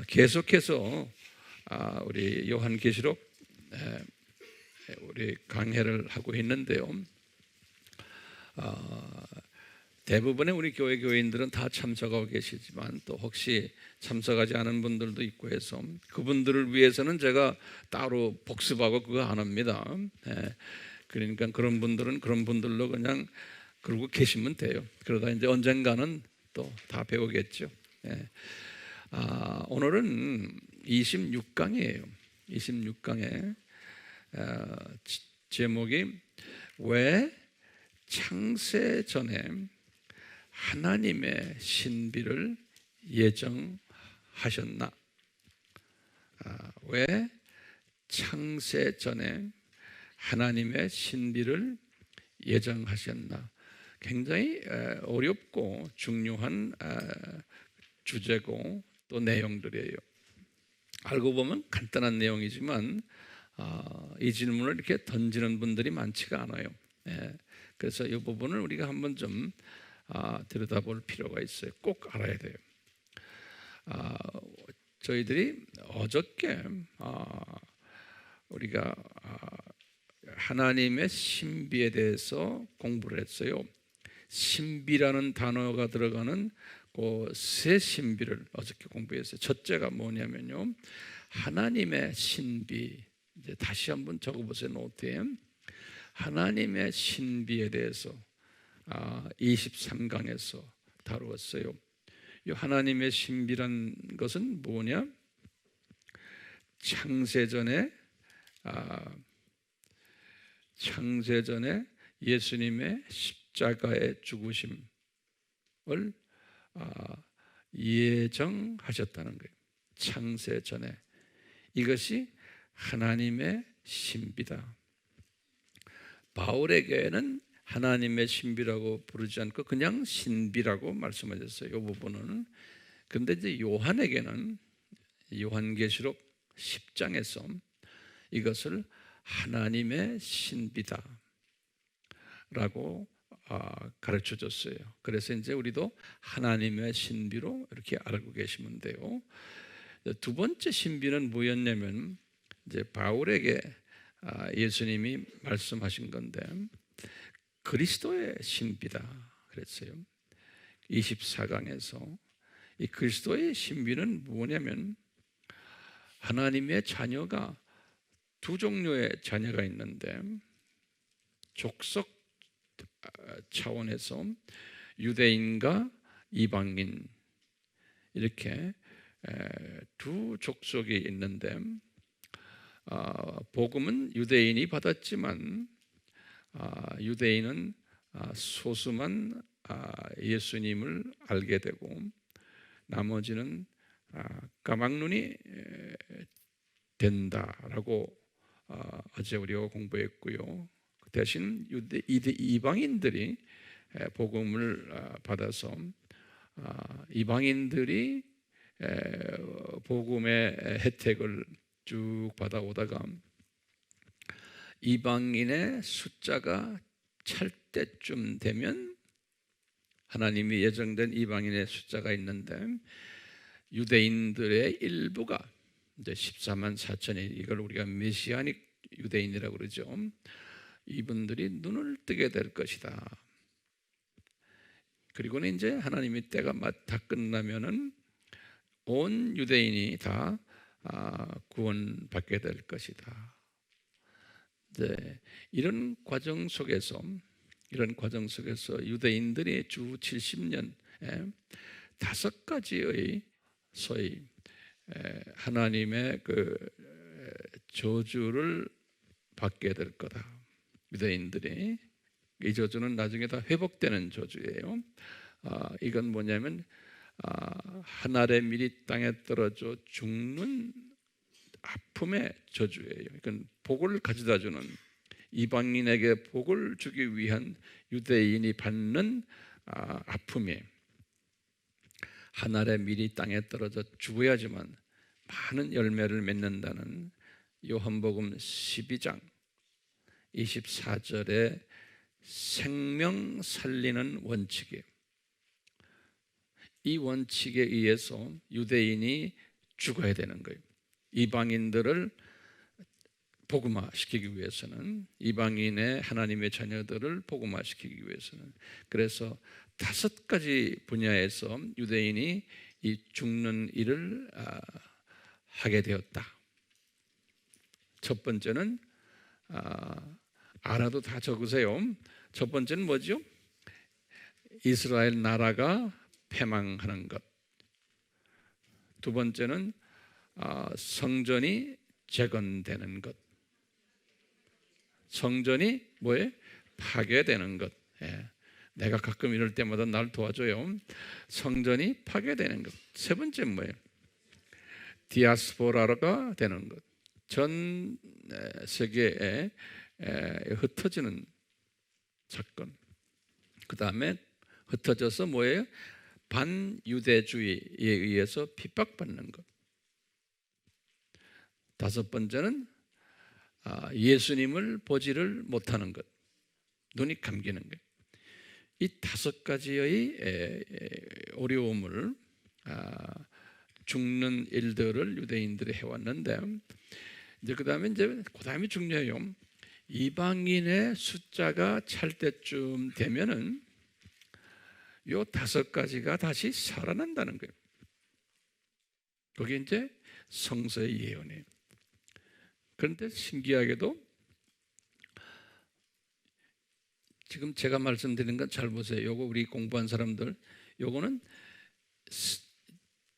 계속해서 우리 요한계시록 우리 강해를 하고 있는데요. 대부분의 우리 교회 교인들은 다 참석하고 계시지만 또 혹시 참석하지 않은 분들도 있고 해서 그분들을 위해서는 제가 따로 복습하고 그거 안 합니다. 그러니까 그런 분들은 그런 분들로 그냥 그러고 계시면 돼요. 그러다 이제 언젠가는 또 다 배우겠죠. 오늘은 26강이에요. 26강의 제목이 왜 창세 전에 하나님의 신비를 예정하셨나? 왜 창세 전에 하나님의 신비를 예정하셨나? 굉장히 어렵고 중요한 주제고 또 내용들이에요. 알고 보면 간단한 내용이지만 이 질문을 이렇게 던지는 분들이 많지가 않아요. 그래서 이 부분을 우리가 한번 좀 들여다볼 필요가 있어요. 꼭 알아야 돼요. 저희들이 어저께 우리가 하나님의 신비에 대해서 공부를 했어요. 신비라는 단어가 들어가는 그 세 신비를 어저께 공부했어요. 첫째가 뭐냐면요, 하나님의 신비. 이제 다시 한번 적어보세요, 노트에. 하나님의 신비에 대해서 23강에서 다루었어요. 이 하나님의 신비란 것은 뭐냐? 창세전에 예수님의 십자가의 죽으심을 예정하셨다는 거예요. 창세전에. 이것이 하나님의 신비다. 바울에게는 하나님의 신비라고 부르지 않고 그냥 신비라고 말씀하셨어요. 이 부분은. 그런데 이제 요한에게는 요한계시록 10장에서 이것을 하나님의 신비다 라고 가르쳐 줬어요. 그래서 이제 우리도 하나님의 신비로 이렇게 알고 계시면 돼요. 두 번째 신비는 뭐였냐면 이제 바울에게 예수님이 말씀하신 건데 그리스도의 신비다 그랬어요. 24강에서 이 그리스도의 신비는 뭐냐면 하나님의 자녀가 두 종류의 자녀가 있는데 족속 차원에서 유대인과 이방인 이렇게 두 족속이 있는데 복음은 유대인이 받았지만 유대인은 소수만 예수님을 알게 되고 나머지는 까막눈이 된다라고 어제 우리가 공부했고요. 대신 이방인들이 복음을 받아서 이방인들이 복음의 혜택을 쭉 받아오다가 이방인의 숫자가 찰 때쯤 되면 하나님이 예정된 이방인의 숫자가 있는데 유대인들의 일부가 이제 14만 4천이 이걸 우리가 메시아닉 유대인이라고 그러죠. 이분들이 눈을 뜨게 될 것이다. 그리고는 이제 하나님이 때가 다 끝나면은 온 유대인이 다 구원받게 될 것이다. 네, 이런 과정 속에서 유대인들이 주 70년 5가지의 소위 하나님의 그 저주를 받게 될 거다. 유대인들이 이 저주는 나중에 다 회복되는 저주예요. 이건 뭐냐면 하늘의 밀이 땅에 떨어져 죽는 아픔의 저주예요. 이건 복을 가져다 주는 이방인에게 복을 주기 위한 유대인이 받는 아픔이에요. 하늘의 밀이 땅에 떨어져 죽어야지만 많은 열매를 맺는다는 요한복음 12장 24절의 생명 살리는 원칙이에요. 이 원칙에 의해서 유대인이 죽어야 되는 거예요. 이방인들을 복음화시키기 위해서는, 이방인의 하나님의 자녀들을 복음화시키기 위해서는. 그래서 5가지 분야에서 유대인이 이 죽는 일을 하게 되었다. 첫 번째는 알아도 다 적으세요. 첫 번째는 뭐죠? 이스라엘 나라가 패망하는 것. 두 번째는 성전이 재건되는 것. 성전이 뭐예요? 파괴되는 것. 예. 내가 가끔 이럴 때마다 날 도와줘요. 성전이 파괴되는 것. 세 번째는 뭐예요? 디아스포라가 되는 것. 전 세계에 흩어지는 사건. 그 다음에 흩어져서 뭐예요? 반유대주의에 의해서 핍박받는 것. 5번째는 예수님을 보지를 못하는 것. 눈이 감기는 것. 이 5가지의 어려움을, 죽는 일들을 유대인들이 해왔는데, 이제 그다음이 중요해요. 이방인의 숫자가 찰 때쯤 되면은 요 5가지가 다시 살아난다는 거예요. 그게 이제 성서의 예언이에요. 그런데 신기하게도 지금 제가 말씀드린 건 잘 보세요. 요거 우리 공부한 사람들, 요거는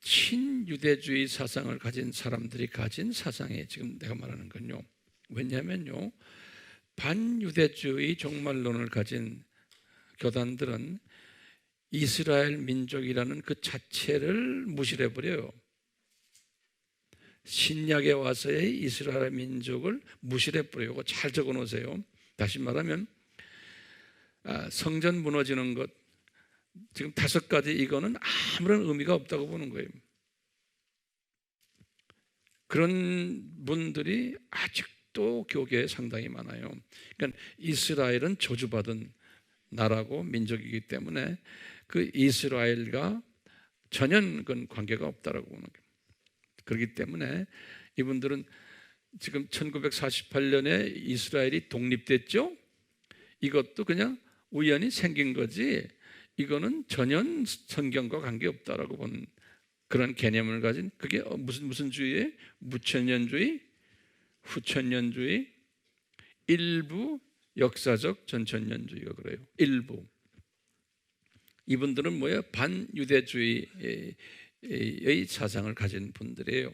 친유대주의 사상을 가진 사람들이 가진 사상이에요. 지금 내가 말하는 건요. 왜냐하면요, 반유대주의 종말론을 가진 교단들은 이스라엘 민족이라는 그 자체를 무시해 버려요. 신약에 와서의 이스라엘 민족을 무시해 버려요. 잘 적어 놓으세요. 다시 말하면 성전 무너지는 것, 지금 5가지, 이거는 아무런 의미가 없다고 보는 거예요. 그런 분들이 아직도 교계에 상당히 많아요. 그러니까 이스라엘은 저주받은 나라고 민족이기 때문에 그 이스라엘과 전혀 그건 관계가 없다라고 보는 거예요. 그렇기 때문에 이분들은 지금 1948년에 이스라엘이 독립됐죠? 이것도 그냥 우연히 생긴 거지, 이거는 전혀 성경과 관계없다라고 보는 그런 개념을 가진, 그게 무슨 주의예요? 무천년주의, 후천년주의, 일부 역사적 전천년주의가 그래요. 일부. 이분들은 뭐예요? 반유대주의의 사상을 가진 분들이에요.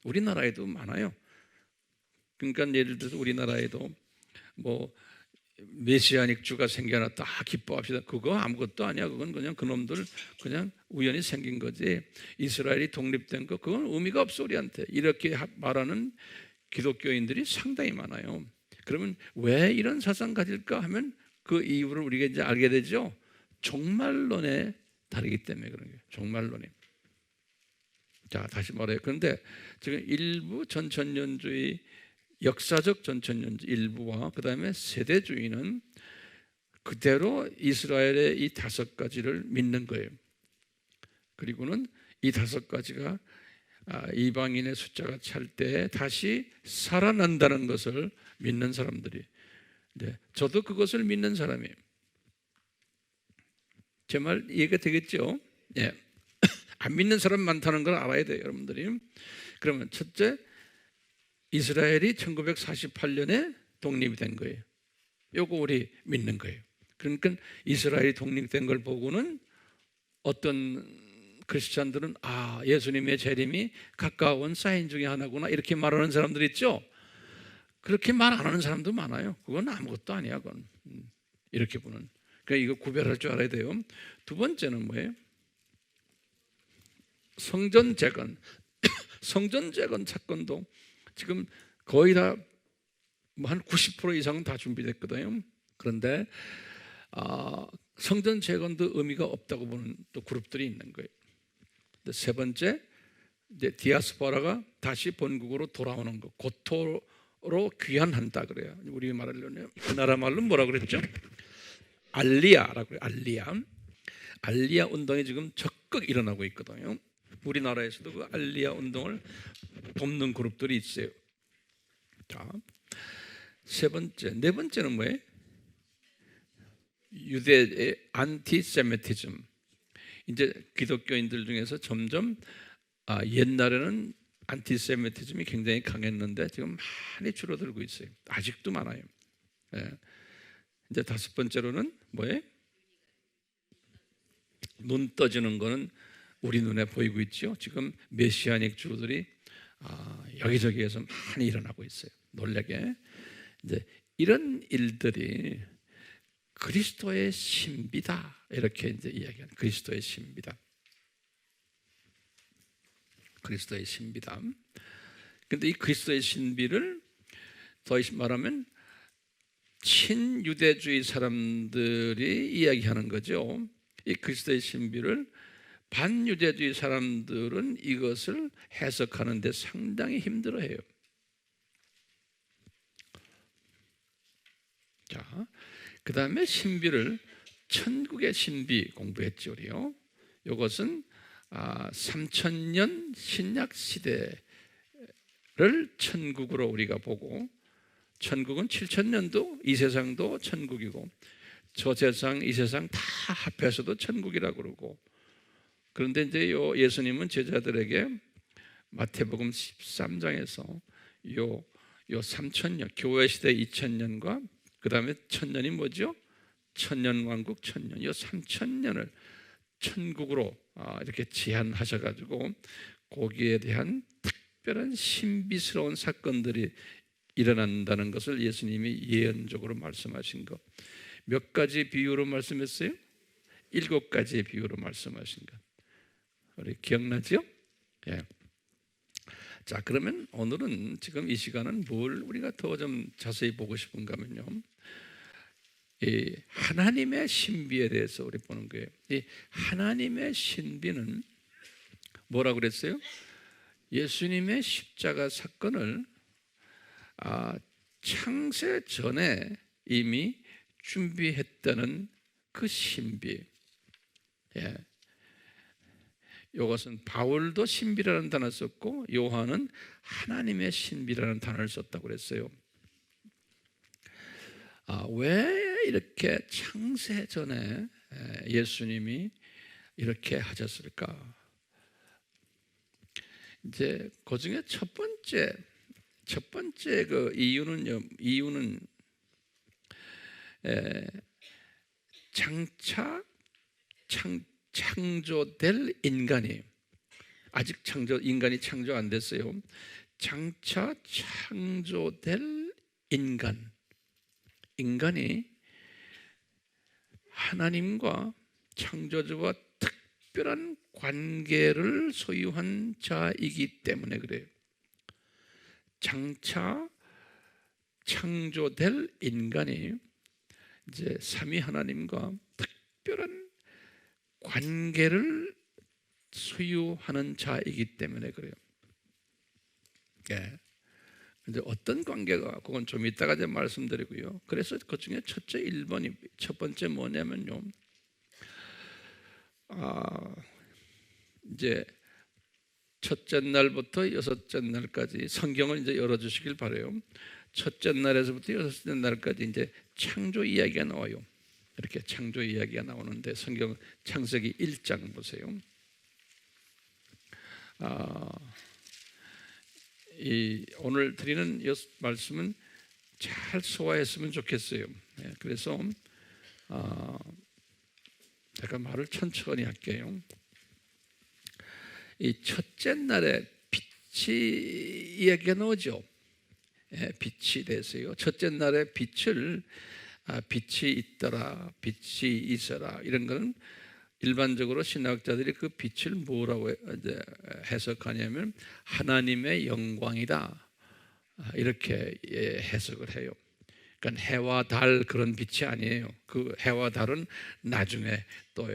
우리나라에도 많아요. 그러니까 예를 들어서 우리나라에도 뭐 메시아닉 주가 생겨났다, 기뻐합시다. 그거 아무것도 아니야. 그건 그냥 그놈들 그냥 우연히 생긴 거지. 이스라엘이 독립된 거, 그건 의미가 없어 우리한테. 이렇게 말하는 기독교인들이 상당히 많아요. 그러면 왜 이런 사상 가질까 하면 그 이유를 우리가 이제 알게 되죠. 종말론에 다르기 때문에 그런 거예요. 종말론에. 자, 다시 말해요. 그런데 지금 일부 전천년주의, 역사적 전천년주의 일부와 그 다음에 세대주의는 그대로 이스라엘의 이 5가지를 믿는 거예요. 그리고는 이 5가지가 이방인의 숫자가 찰 때 다시 살아난다는 것을 믿는 사람들이. 네, 저도 그것을 믿는 사람이에요. 제 말 이해가 되겠죠? 예. 안 믿는 사람 많다는 걸 알아야 돼요, 여러분들이. 그러면 첫째, 이스라엘이 1948년에 독립이 된 거예요. 요거 우리 믿는 거예요. 그러니까 이스라엘이 독립된 걸 보고는 어떤 크리스찬들은 예수님의 재림이 가까운 사인 중에 하나구나, 이렇게 말하는 사람들 있죠. 그렇게 말 안 하는 사람도 많아요. 그건 아무것도 아니야. 그건 이렇게 보는. 그러니까 이거 구별할 줄 알아야 돼요. 두 번째는 뭐예요? 성전 재건. 성전 재건 사건도 지금 거의 다 한 90% 이상은 다 준비됐거든요. 그런데 성전 재건도 의미가 없다고 보는 또 그룹들이 있는 거예요. 세 번째, 이제 디아스포라가 다시 본국으로 돌아오는 거, 고토로 귀환한다 그래요. 우리 말하려면 그 나라 말로 뭐라 그랬죠? 알리야라고 그래요. 알리야 운동이 지금 적극 일어나고 있거든요. 우리나라에서도 그 알리아 운동을 돕는 그룹들이 있어요. 자, 네 번째는 뭐예요? 유대의 안티세미티즘. 이제 기독교인들 중에서 점점 옛날에는 안티세미티즘이 굉장히 강했는데 지금 많이 줄어들고 있어요. 아직도 많아요. 예. 이제 다섯 번째로는 뭐예요? 눈 떠지는 거는 우리 눈에 보이고 있죠. 지금 메시아닉주들이 여기저기에서 많이 일어나고 있어요. 놀라게. 이제 이런 일들이 그리스도의 신비다, 이렇게 이제 이야기하는 그리스도의 신비다. 그리스도의 신비다. 근데 이 그리스도의 신비를 더 말하면 친유대주의 사람들이 이야기하는 거죠. 이 그리스도의 신비를 반유대주의 사람들은 이것을 해석하는 데 상당히 힘들어해요. 자, 그 다음에 신비를 천국의 신비 공부했죠, 우리요. 이것은 3000년 신약 시대를 천국으로 우리가 보고, 천국은 7000년도 이 세상도 천국이고 저 세상 이 세상 다 합해서도 천국이라고 그러고, 그런데 이제 예수님은 제자들에게 마태복음 13장에서 요 3000년, 교회 시대 2000년과 그 다음에 1000년이 뭐죠? 천년왕국 1000년, 이 3000년을 천국으로 이렇게 제한하셔가지고 거기에 대한 특별한 신비스러운 사건들이 일어난다는 것을 예수님이 예언적으로 말씀하신 것. 몇 가지 비유로 말씀했어요? 7가지의 비유로 말씀하신 것. 우리 기억나죠? 예. 자, 그러면 오늘은 지금 이 시간은 뭘 우리가 더 좀 자세히 보고 싶은가 하면요, 이 하나님의 신비에 대해서 우리 보는 거예요. 이 하나님의 신비는 뭐라고 그랬어요? 예수님의 십자가 사건을 창세 전에 이미 준비했다는 그 신비. 예. 이것은 바울도 신비라는 단어를 썼고 요한은 하나님의 신비라는 단어를 썼다고 그랬어요. 왜 이렇게 창세 전에 예수님이 이렇게 하셨을까? 이제 그 중에 첫 번째 그 이유는 장차 창조될 인간이, 아직 인간이 창조 안 됐어요. 장차 창조될 인간이 하나님과 창조주와 특별한 관계를 소유한 자이기 때문에 그래요. 장차 창조될 인간이 이제 삼위 하나님과 특별한 관계를 소유하는 자이기 때문에 그래요. 예. 이제 어떤 관계가, 그건 좀 이따가 좀 말씀드리고요. 그래서 그 중에 첫 번째 뭐냐면요, 이제 첫째 날부터 여섯째 날까지 성경을 이제 열어주시길 바라요. 첫째 날에서부터 여섯째 날까지 이제 창조 이야기가 나와요. 이렇게 창조 이야기가 나오는데 성경 창세기 1장 보세요. 오늘 드리는 말씀은 잘 소화했으면 좋겠어요. 그래서 제가 말을 천천히 할게요. 이 첫째 날에 빛이 이야기가 나오죠. 빛이 대해서요. 첫째 날에 빛이 있더라, 빛이 있어라, 이런 거는 일반적으로 신학자들이 그 빛을 뭐라고 이제 해석하냐면 하나님의 영광이다, 이렇게 해석을 해요. 그러니까 해와 달 그런 빛이 아니에요. 그 해와 달은 나중에 또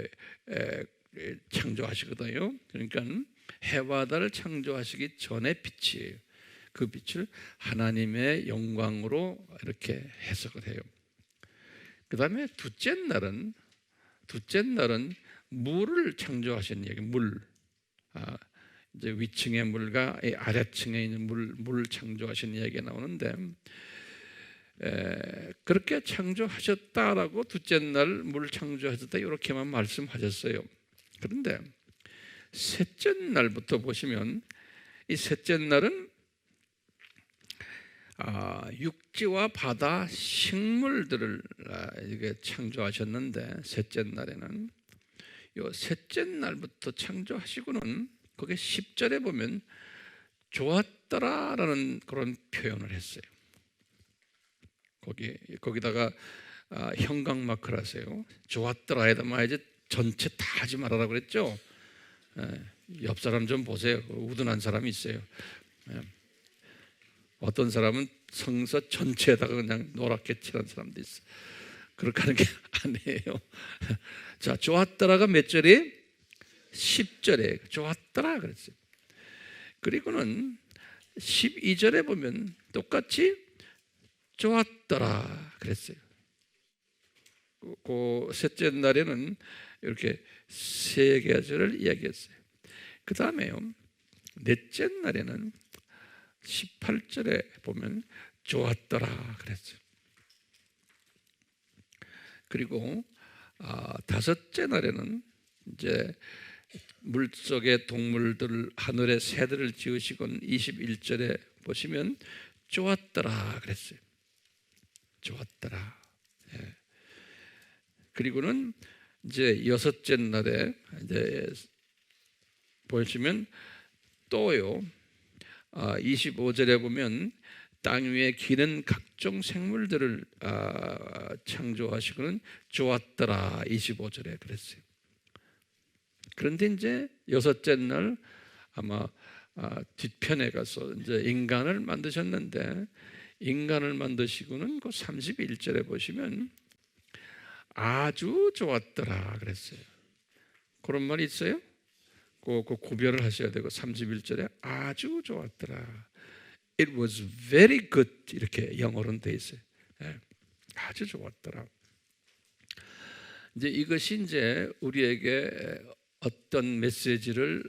창조하시거든요. 그러니까 해와 달을 창조하시기 전에 빛이에요. 그 빛을 하나님의 영광으로 이렇게 해석을 해요. 그 다음에 둘째 날은 물을 창조하신 얘기. 이제 위층의 물과 이 아래층에 있는 물 창조하신 이야기가 나오는데, 그렇게 창조하셨다라고 둘째 날 물 창조하셨다 이렇게만 말씀하셨어요. 그런데 셋째 날부터 보시면 이 셋째 날은 육지와 바다 식물들을 이게 창조하셨는데, 셋째 날에는 요 셋째 날부터 창조하시고는 거기 10절에 보면 좋았더라라는 그런 표현을 했어요. 거기다가 형광 마크를 하세요. 좋았더라에다만 이제 전체 다 하지 말아라 그랬죠. 옆 사람 좀 보세요. 우둔한 사람이 있어요. 어떤 사람은 성서 전체에다가 그냥 노랗게 칠한 사람도 있어. 그렇게 하는 게 아니에요. 자, 좋았더라가 몇 절에? 10절에 좋았더라 그랬어요. 그리고는 12절에 보면 똑같이 좋았더라 그랬어요. 그 셋째 날에는 이렇게 세 계절을 이야기했어요. 그 다음에요, 넷째 날에는 18절에 보면 좋았더라 그랬어요. 그리고 다섯째 날에는 이제 물속의 동물들, 하늘의 새들을 지으시곤 21절에 보시면 좋았더라 그랬어요. 좋았더라. 예. 그리고는 이제 여섯째 날에 이제 보시면 또요, 25절에 보면 땅 위에 기는 각종 생물들을 창조하시고는 좋았더라 25절에 그랬어요. 그런데 이제 여섯째 날 아마 뒤편에 가서 이제 인간을 만드셨는데, 인간을 만드시고는 그 31절에 보시면 아주 좋았더라 그랬어요. 그런 말이 있어요. 그 구별을 하셔야 되고, 31절에 아주 좋았더라. It was very good 이렇게 영어로는 돼 있어요. 아주 좋았더라. 이제 이것이 이제 우리에게 어떤 메시지를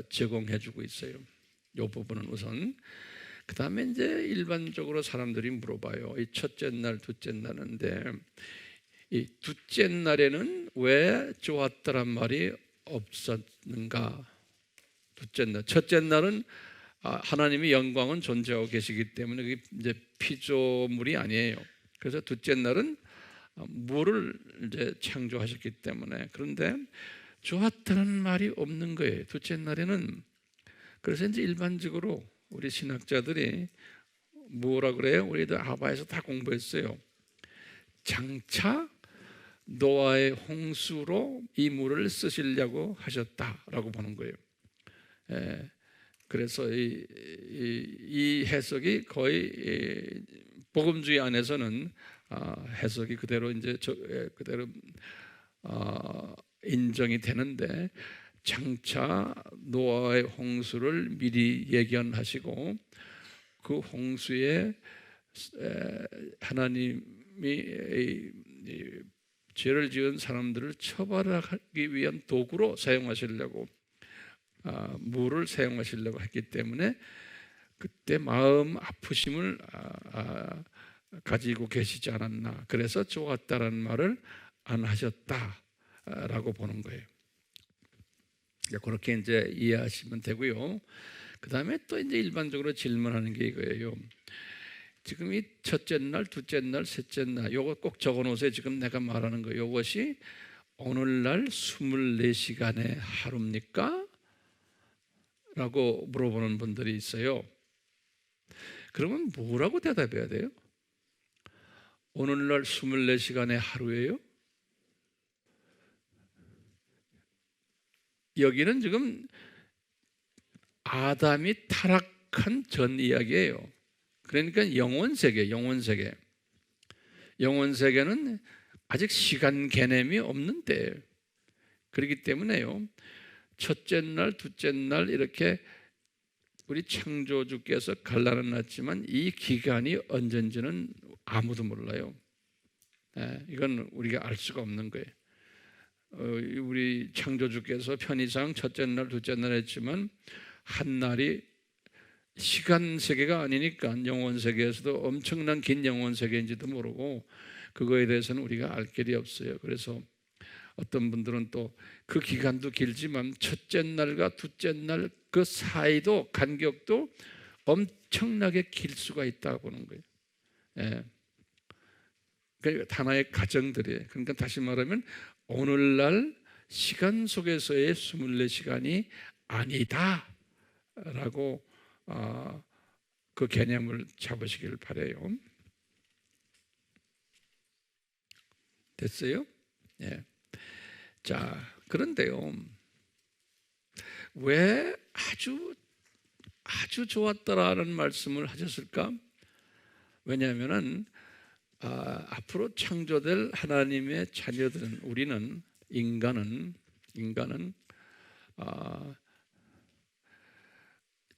제공해주고 있어요. 이 부분은 우선. 그 다음에 이제 일반적으로 사람들이 물어봐요. 이 첫째 날, 둘째 날인데, 이 둘째 날에는 왜 좋았더란 말이 없었는가? 둘째 날, 첫째 날은 하나님의 영광은 존재하고 계시기 때문에 그게 이제 피조물이 아니에요. 그래서 둘째 날은 물을 이제 창조하셨기 때문에. 그런데 좋았다는 말이 없는 거예요, 둘째 날에는. 그래서 이제 일반적으로 우리 신학자들이 뭐라 그래요? 우리들 하바에서 다 공부했어요. 장차 노아의 홍수로 이 물을 쓰시려고 하셨다라고 보는 거예요. 그래서 이 해석이 거의 복음주의 안에서는 해석이 그대로 이제 그대로 인정이 되는데, 장차 노아의 홍수를 미리 예견하시고 그 홍수에 하나님이 죄를 지은 사람들을 처벌하기 위한 도구로 사용하시려고 물을 사용하시려고 했기 때문에 그때 마음 아프심을 가지고 계시지 않았나. 그래서 좋았다라는 말을 안 하셨다라고 보는 거예요. 그렇게 이제 이해하시면 되고요. 그 다음에 또 이제 일반적으로 질문하는 게 이거예요. 지금 이 첫째 날, 둘째 날, 셋째 날, 요거 꼭 적어놓으세요. 지금 내가 말하는 거, 요것이 오늘날 24시간의 하루입니까? 라고 물어보는 분들이 있어요. 그러면 뭐라고 대답해야 돼요? 오늘날 24시간의 하루예요? 여기는 지금 아담이 타락한 전 이야기예요. 그러니까 영혼세계. 영혼세계는 아직 시간 개념이 없는 때예요. 그렇기 때문에요, 첫째 날, 둘째 날 이렇게 우리 창조주께서 갈라는 놨지만 이 기간이 언젠지는 아무도 몰라요. 이건 우리가 알 수가 없는 거예요. 우리 창조주께서 편의상 첫째 날, 둘째 날 했지만 한 날이 시간 세계가 아니니까 영원 세계에서도 엄청난 긴 영원 세계인지도 모르고 그거에 대해서는 우리가 알 길이 없어요. 그래서 어떤 분들은 또 그 기간도 길지만 첫째 날과 둘째 날 그 사이도 간격도 엄청나게 길 수가 있다고 보는 거예요. 예. 그러니까 하나의 가정들이에요. 그러니까 다시 말하면 오늘날 시간 속에서의 24시간이 아니다 라고 그 개념을 잡으시길 바라요. 됐어요? 예. 자, 그런데요, 왜 아주 좋았다라는 말씀을 하셨을까? 왜냐하면은 앞으로 창조될 하나님의 자녀들은, 우리는 인간은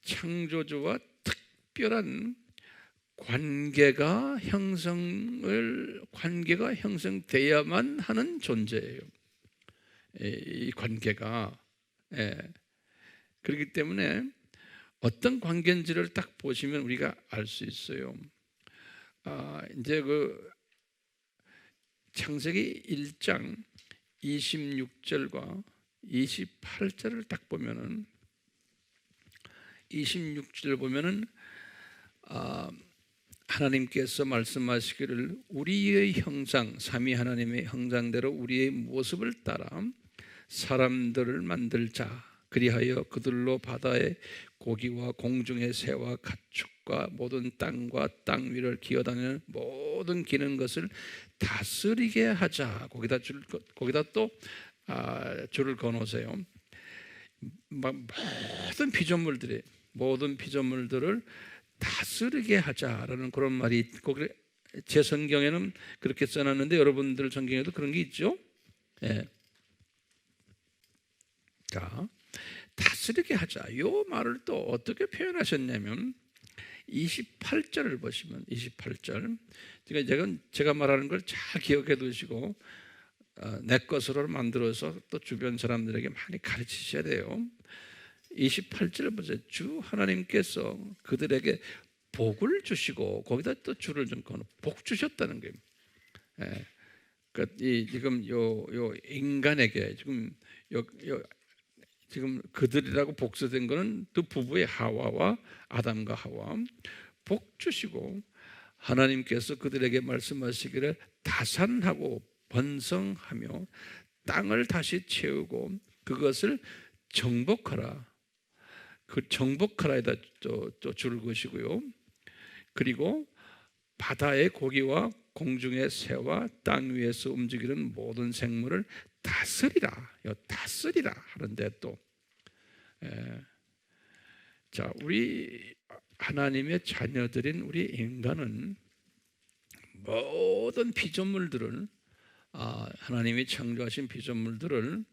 창조주와 특별한 관계가 형성돼야만 하는 존재예요. 이 관계가. 그렇기 때문에 어떤 관계인지를 딱 보시면 우리가 알 수 있어요. 이제 그 창세기 1장 26절과 28절을 딱 보면은 26절 보면은 하나님께서 말씀하시기를 우리의 형상, 삼위 하나님의 형상대로 우리의 모습을 따라 사람들을 만들자. 그리하여 그들로 바다의 고기와 공중의 새와 가축과 모든 땅과 땅 위를 기어다니는 모든 기는 것을 다스리게 하자. 거기다 또 줄을 그어놓으세요. 모든 피조물들을 다스리게 하자라는 그런 말이 있고, 제 성경에는 그렇게 써놨는데 여러분들 성경에도 그런 게 있죠? 예. 자, 다스리게 하자. 이 말을 또 어떻게 표현하셨냐면 28절을 보시면 28절. 제가 말하는 걸 잘 기억해 두시고 내 것으로 만들어서 또 주변 사람들에게 많이 가르치셔야 돼요. 28절 보세요. 주 하나님께서 그들에게 복을 주시고, 거기다 또 줄을 좀 그어 복 주셨다는 거예요. 예. 그러니까 지금 요 인간에게 지금 그들이라고 복수된 거는 두 부부의 하와와 아담과 하와, 복 주시고 하나님께서 그들에게 말씀하시기를 다산하고 번성하며 땅을 다시 채우고 그것을 정복하라. 그 정복하라에다 또 줄을 그으시고요. 그리고 바다의 고기와 공중의 새와 땅 위에서 움직이는 모든 생물을 다스리라. 다스리라 하는데 또 자, 우리 하나님의 자녀들인 우리 인간은 모든 피조물들을 하나님이 창조하신 피조물들을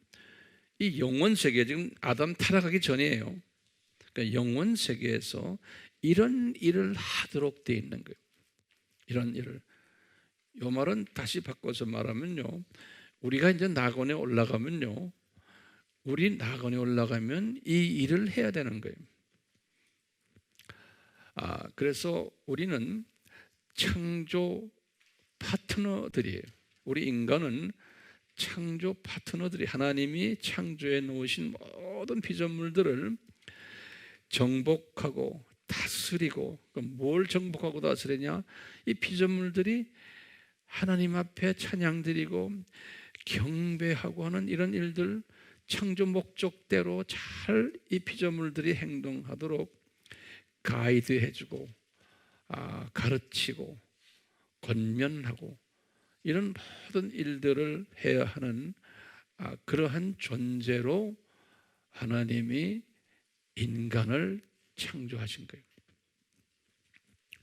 이 영원 세계, 지금 아담 타락하기 전이에요. 그러니까 영원 세계에서 이런 일을 하도록 되어 있는 거예요. 이런 일을. 이 말은 다시 바꿔서 말하면요, 우리가 이제 낙원에 올라가면요, 우리 낙원에 올라가면 이 일을 해야 되는 거예요. 그래서 우리는 창조 파트너들이에요. 우리 인간은 창조 파트너들이, 하나님이 창조해 놓으신 모든 피조물들을 정복하고 다스리고, 뭘 정복하고 다스리냐? 이 피조물들이 하나님 앞에 찬양드리고 경배하고 하는 이런 일들, 창조 목적대로 잘 이 피조물들이 행동하도록 가이드해주고 가르치고 권면하고 이런 모든 일들을 해야 하는 그러한 존재로 하나님이 인간을 창조하신 거예요.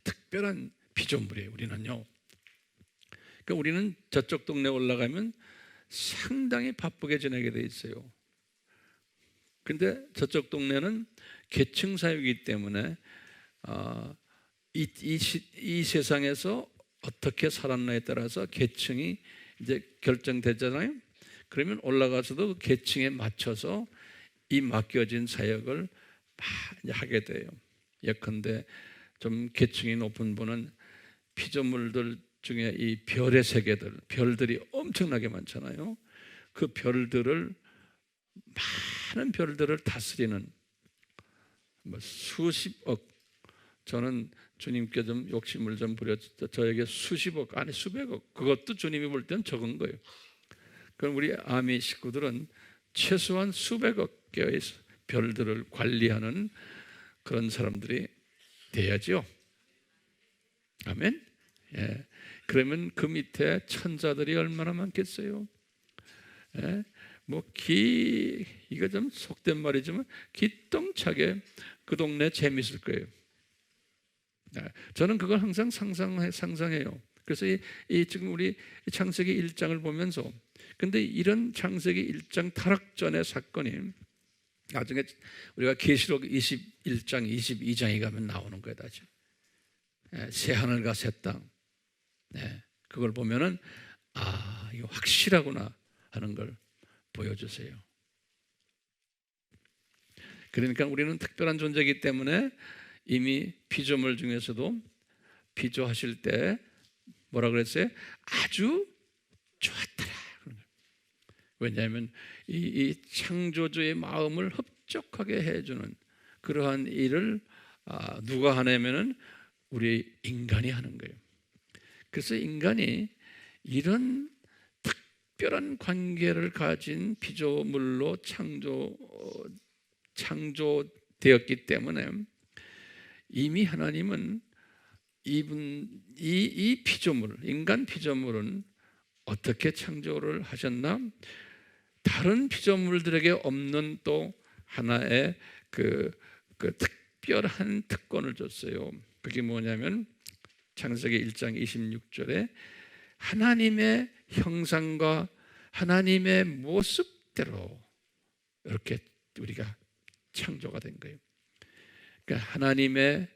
특별한 피조물이에요. 우리는요. 그러니까 우리는 저쪽 동네 올라가면 상당히 바쁘게 지내게 돼 있어요. 근데 저쪽 동네는 계층 사회이기 때문에 이 세상에서 어떻게 살았나에 따라서 계층이 이제 결정되잖아요. 그러면 올라가서도 그 계층에 맞춰서 이 맡겨진 사역을 많이 하게 돼요. 예컨대 좀 계층이 높은 분은 피조물들 중에 이 별의 세계들, 별들이 엄청나게 많잖아요. 그 별들을, 많은 별들을 다스리는 수십억, 저는 주님께 좀 욕심을 좀 부렸죠. 저에게 수십억, 아니 수백억, 그것도 주님이 볼 때는 적은 거예요. 그럼 우리 아미 식구들은 최소한 수백억 개의 별들을 관리하는 그런 사람들이 돼야죠. 아멘. 예. 그러면 그 밑에 천사들이 얼마나 많겠어요. 예. 이거 좀 속된 말이지만 기똥차게 그 동네 재밌을 거예요. 저는 그걸 항상 상상해요. 그래서 지금 우리 창세기 1장을 보면서, 근데 이런 창세기 1장 타락전의 사건이 나중에 우리가 계시록 21장, 22장에 가면 나오는 거예요. 다시 새 하늘과 새 땅, 그걸 보면은 이거 확실하구나 하는 걸 보여주세요. 그러니까 우리는 특별한 존재이기 때문에 이미 피조물 중에서도 피조하실 때 뭐라 그랬어요? 아주 좋았더라. 왜냐하면 이 창조주의 마음을 흡족하게 해주는 그러한 일을 누가 하냐면은 우리 인간이 하는 거예요. 그래서 인간이 이런 특별한 관계를 가진 피조물로 창조되었기 때문에 이미 하나님은 이 피조물, 인간 피조물은 어떻게 창조를 하셨나? 다른 피조물들에게 없는 또 하나의 그 특별한 특권을 줬어요. 그게 뭐냐면 창세기 1장 26절에 하나님의 형상과 하나님의 모습대로 이렇게 우리가 창조가 된 거예요. 그러니까 하나님의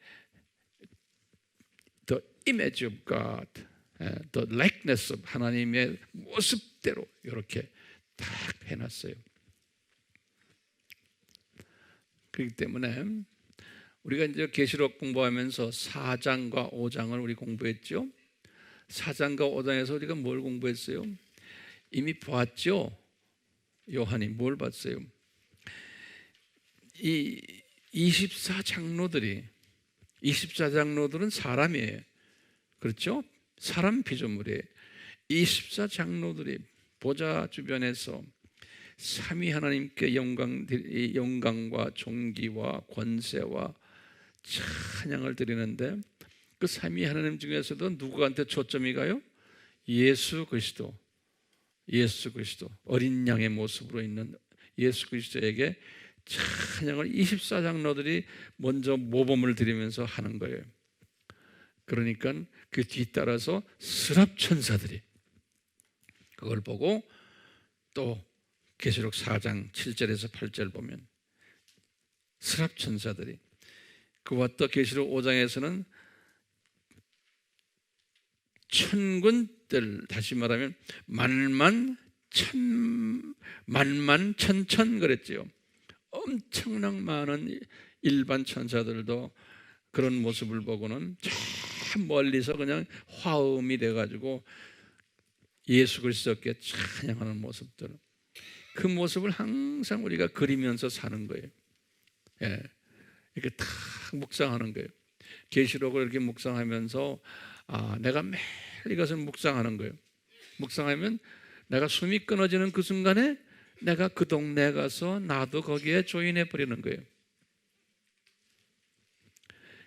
the image of God, the likeness of 하나님의 모습대로 이렇게 딱 해놨어요. 그렇기 때문에 우리가 이제 계시록 공부하면서 4장과 5장을 우리 공부했죠. 4장과 5장에서 우리가 뭘 공부했어요? 이미 보았죠. 요한이 뭘 봤어요? 이 24장로들은 사람이에요. 그렇죠? 사람 피조물이에요. 24장로들이 보좌 주변에서 삼위 하나님께 영광과 존귀와 권세와 찬양을 드리는데, 그 삼위 하나님 중에서도 누구한테 초점이 가요? 예수 그리스도, 어린 양의 모습으로 있는 예수 그리스도에게 찬양을 24장로들이 먼저 모범을 드리면서 하는 거예요. 그러니까 그 뒤따라서 스랍 천사들이 그걸 보고 또 계시록 4장 7절에서 8절 보면 스랍 천사들이, 그와 또 계시록 5장에서는 천군들, 다시 말하면 만만 천천 그랬지요. 엄청난 많은 일반 천사들도 그런 모습을 보고는 참 멀리서 그냥 화음이 돼가지고 예수 그리스도께 찬양하는 모습들, 그 모습을 항상 우리가 그리면서 사는 거예요. 이렇게 탁 묵상하는 거예요. 계시록을 이렇게 묵상하면서 내가 매일 이것을 묵상하는 거예요. 묵상하면 내가 숨이 끊어지는 그 순간에 내가 그 동네에 가서 나도 거기에 조인해 버리는 거예요.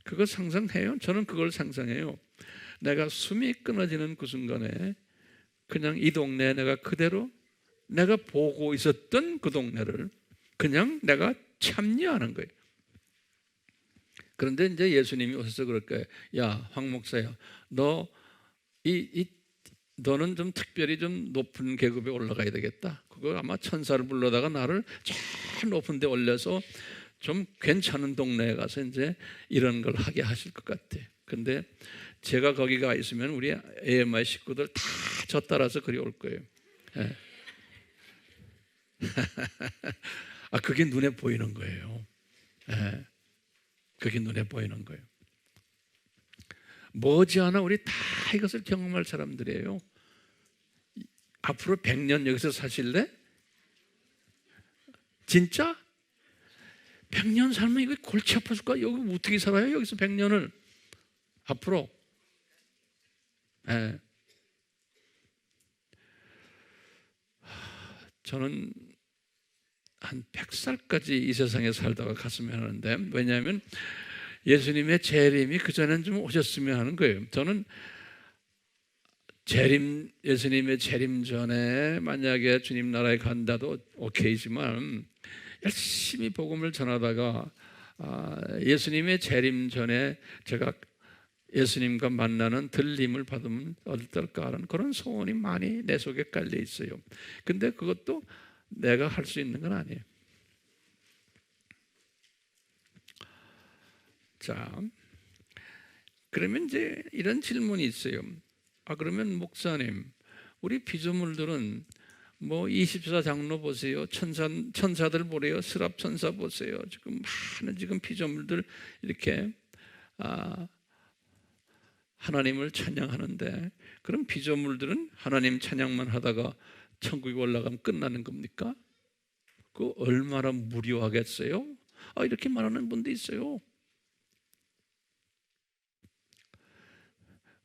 그거 상상해요? 저는 그걸 상상해요. 내가 숨이 끊어지는 그 순간에 그냥 이 동네에 내가 그대로 내가 보고 있었던 그 동네를 그냥 내가 참여하는 거예요. 그런데 이제 예수님이 오셔서 그럴 거예요. 야, 황 목사야, 너는 좀 특별히 좀 높은 계급에 올라가야 되겠다. 그거 아마 천사를 불러다가 나를 저 높은 데 올려서 좀 괜찮은 동네에 가서 이제 이런 걸 하게 하실 것 같아. 근데 제가 거기 가 있으면 우리 AMI 식구들 다 저 따라서 그리 올 거예요. 그게 눈에 보이는 거예요. 예, 그게 눈에 보이는 거예요. 머지않아 우리 다 이것을 경험할 사람들이에요. 앞으로 100년 여기서 사실래? 진짜? 100년 살면 이거 골치 아파질까? 여기 어떻게 살아요? 여기서 100년을 앞으로. 예. 저는 한 100살까지 이 세상에 살다가 갔으면 하는데, 왜냐하면 예수님의 재림이 그전엔 좀 오셨으면 하는 거예요. 저는 예수님의 재림 전에 만약에 주님 나라에 간다도 오케이지만, 열심히 복음을 전하다가 예수님의 재림 전에 제가 예수님과 만나는 들림을 받으면 어떨까 하는 그런 소원이 많이 내 속에 깔려 있어요. 근데 그것도 내가 할 수 있는 건 아니에요. 자, 그러면 이제 이런 질문이 있어요. 그러면 목사님, 우리 피조물들은 뭐 24장로 보세요, 천사들 보래요, 스랍 천사 보세요. 지금 많은 피조물들 이렇게 하나님을 찬양하는데, 그럼 피조물들은 하나님 찬양만 하다가 천국에 올라가면 끝나는 겁니까? 그 얼마나 무료하겠어요? 이렇게 말하는 분도 있어요.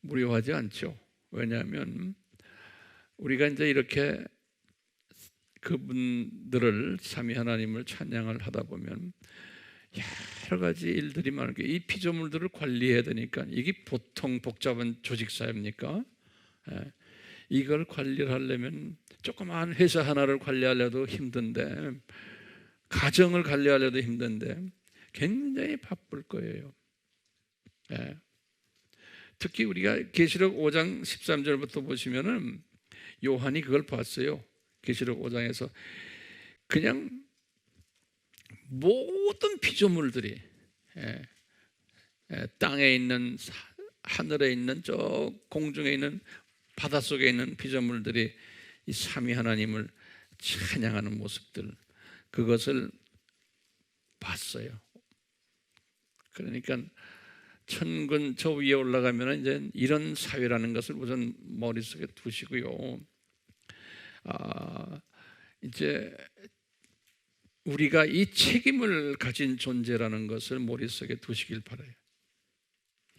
무료하지 않죠. 왜냐하면 우리가 이제 이렇게 그분들을 삼위 하나님을 찬양을 하다 보면 여러 가지 일들이 많은 게, 이 피조물들을 관리해야 되니까 이게 보통 복잡한 조직 사회입니까? 이걸 관리를 하려면 조그마한 회사 하나를 관리하려도 힘든데, 가정을 관리하려도 힘든데 굉장히 바쁠 거예요. 특히 우리가 계시록 5장 13절부터 보시면은 요한이 그걸 봤어요. 계시록 5장에서 그냥 모든 피조물들이, 땅에 있는, 하늘에 있는, 저 공중에 있는, 바닷속에 있는 피조물들이 이 삼위 하나님을 찬양하는 모습들, 그것을 봤어요. 그러니까 천군 저 위에 올라가면 이제 이런 사회라는 것을 우선 머릿속에 두시고요. 이제 우리가 이 책임을 가진 존재라는 것을 머릿속에 두시길 바라요.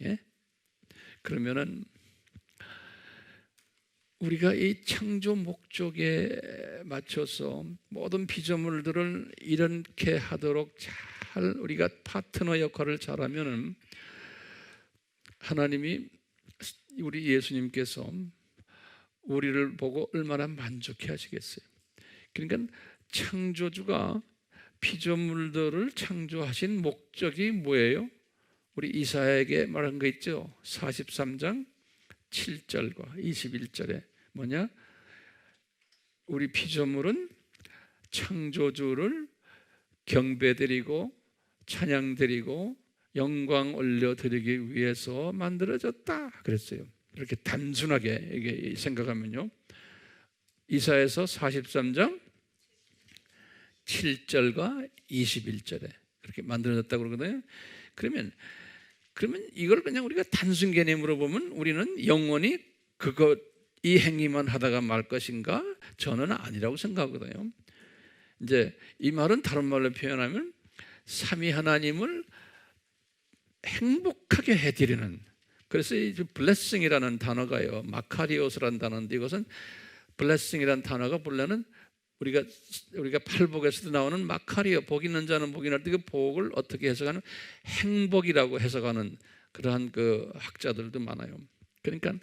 예? 그러면은 우리가 이 창조 목적에 맞춰서 모든 피조물들을 이렇게 하도록 잘 우리가 파트너 역할을 잘하면은 하나님이, 우리 예수님께서 우리를 보고 얼마나 만족해 하시겠어요. 그러니까 창조주가 피조물들을 창조하신 목적이 뭐예요? 우리 이사야에게 말한 거 있죠. 43장 7절과 21절에 뭐냐? 우리 피조물은 창조주를 경배드리고 찬양드리고 영광 올려드리기 위해서 만들어졌다 그랬어요. 이렇게 단순하게 이게 생각하면요, 이사야서 43장 7절과 21절에 그렇게 만들어졌다고 그러거든요. 그러면 이걸 그냥 우리가 단순 개념으로 보면 우리는 영원히 이 행위만 하다가 말 것인가? 저는 아니라고 생각하거든요. 이제 이 말은 다른 말로 표현하면 삼위 하나님을 행복하게 해드리는, 그래서 이 blessing이라는 단어가요, 마카리오스라는 단어인데, 이것은 blessing이라는 단어가 본래는 우리가 팔복에서도 나오는 마카리오, 복 있는 자는 복이 날 때 그 복을 어떻게 해석하는, 행복이라고 해석하는 그러한 그 학자들도 많아요. 그러니까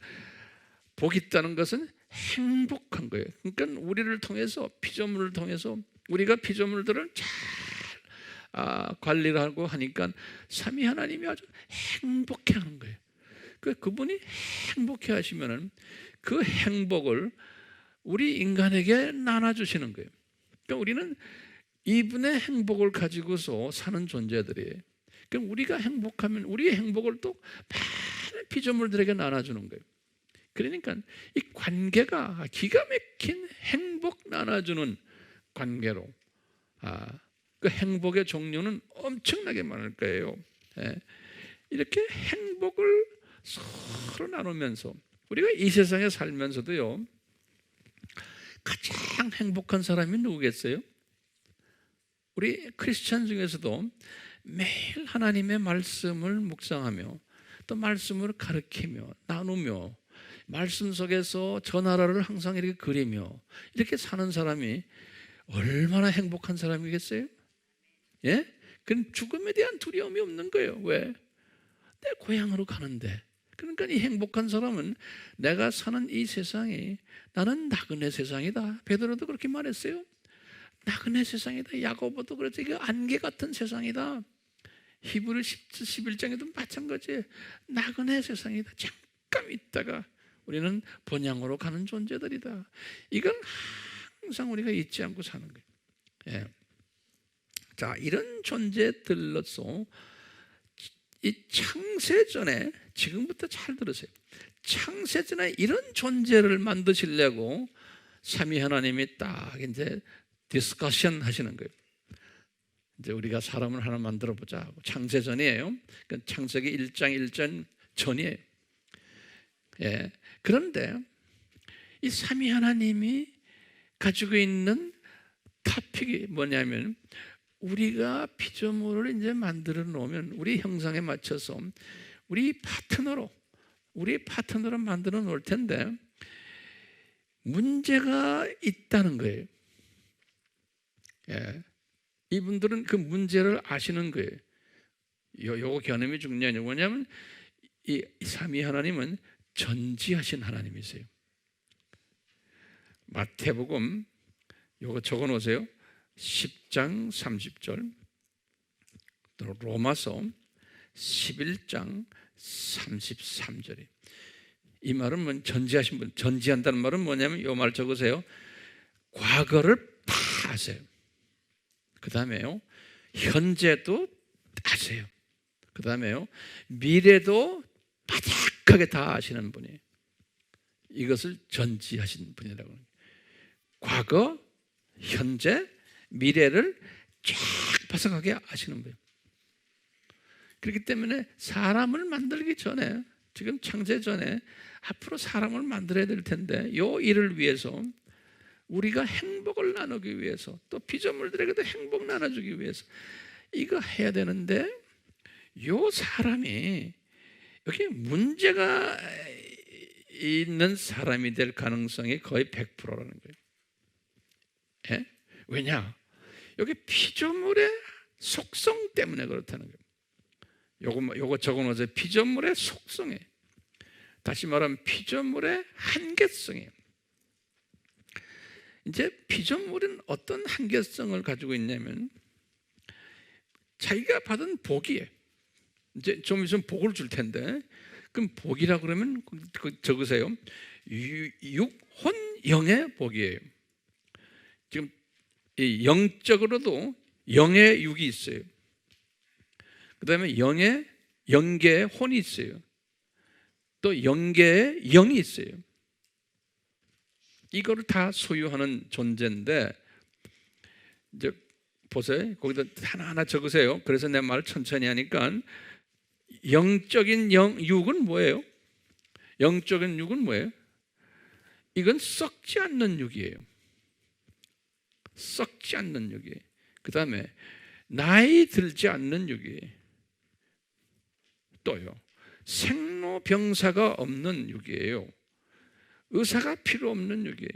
복 있다는 것은 행복한 거예요. 그러니까 우리를 통해서, 피조물을 통해서 우리가 피조물들을 잘 관리를 하고 하니까 삼위 하나님이 아주 행복해하는 거예요. 그분이 행복해 하시면은 그 행복을 우리 인간에게 나눠주시는 거예요. 그러니까 우리는 이분의 행복을 가지고서 사는 존재들이에요. 그럼 우리가 행복하면 우리의 행복을 또 많은 피조물들에게 나눠주는 거예요. 그러니까 이 관계가 기가 막힌 행복 나눠주는 관계로 그 행복의 종류는 엄청나게 많을 거예요. 예. 이렇게 행복을 서로 나누면서 우리가 이 세상에 살면서도요, 가장 행복한 사람이 누구겠어요? 우리 크리스찬 중에서도 매일 하나님의 말씀을 묵상하며 또 말씀을 가르치며 나누며 말씀 속에서 저 나라를 항상 이렇게 그리며 이렇게 사는 사람이 얼마나 행복한 사람이겠어요? 예? 그건 죽음에 대한 두려움이 없는 거예요. 왜? 내 고향으로 가는데. 그러니까 이 행복한 사람은 내가 사는 이 세상이 나는 나그네 세상이다. 베드로도 그렇게 말했어요. 나그네 세상이다. 야고보도 그랬죠. 이게 안개 같은 세상이다. 히브리 11장에도 마찬가지예요. 나그네 세상이다. 잠깐 있다가 우리는 본향으로 가는 존재들이다. 이건 항상 우리가 잊지 않고 사는 거예요. 예. 자, 이런 존재들로서 이 창세전에, 지금부터 잘 들으세요. 창세전에 이런 존재를 만드시려고 삼위 하나님이 딱 이제 디스커션 하시는 거예요. 이제 우리가 사람을 하나 만들어 보자 하고. 창세전이에요. 그러니까 창세기 1장 1전 전이에요. 예. 그런데 이 삼위 하나님이 가지고 있는 토픽이 뭐냐면, 우리가 피조물을 이제 만들어 놓으면 우리 형상에 맞춰서 우리 파트너로 만들어 놓을 텐데 문제가 있다는 거예요. 예. 이분들은 그 문제를 아시는 거예요. 요거 개념이 중요해요. 뭐냐면 이 삼위 하나님은 전지하신 하나님이세요. 마태복음 요거 적어 놓으세요. 10장 30절, 또 로마서 11장 33절이. 이 말은 뭐 전지하신 분, 전지한다는 말은 뭐냐면 이 말 적으세요. 과거를 다 아세요. 그 다음에요, 현재도 아세요. 그 다음에요, 미래도 바닥하게 다 아시는 분이에요. 이것을 전지하신 분이라고 합니다. 과거, 현재, 미래를 쫙 바삭하게 아시는 거예요. 그렇기 때문에 사람을 만들기 전에, 지금 창세 전에 앞으로 사람을 만들어야 될 텐데, 이 일을 위해서 우리가 행복을 나누기 위해서, 또 피조물들에게도 행복 나눠주기 위해서 이거 해야 되는데, 이 사람이 여기 문제가 있는 사람이 될 가능성이 거의 100%라는 거예요. 예? 왜냐? 여기 피조물의 속성 때문에 그렇다는 거예요. 요거 적어놓으세요. 피조물의 속성에, 다시 말하면 피조물의 한계성이에요. 이제 피조물은 어떤 한계성을 가지고 있냐면, 자기가 받은 복이에요. 이제 좀 있으면 복을 줄 텐데, 그럼 복이라 그러면 적으세요. 육혼영의 복이에요. 지금 이 영적으로도 영의 육이 있어요. 그 다음에 영계의 혼이 있어요. 또 영계의 영이 있어요. 이거를 다 소유하는 존재인데, 이제 보세요. 거기다 하나하나 적으세요. 그래서 내 말 천천히 하니까, 영적인 육은 뭐예요? 영적인 육은 뭐예요? 이건 썩지 않는 육이에요. 썩지 않는 육이에요. 그 다음에 나이 들지 않는 육이에요. 또요, 생로병사가 없는 육이에요. 의사가 필요 없는 육이에요.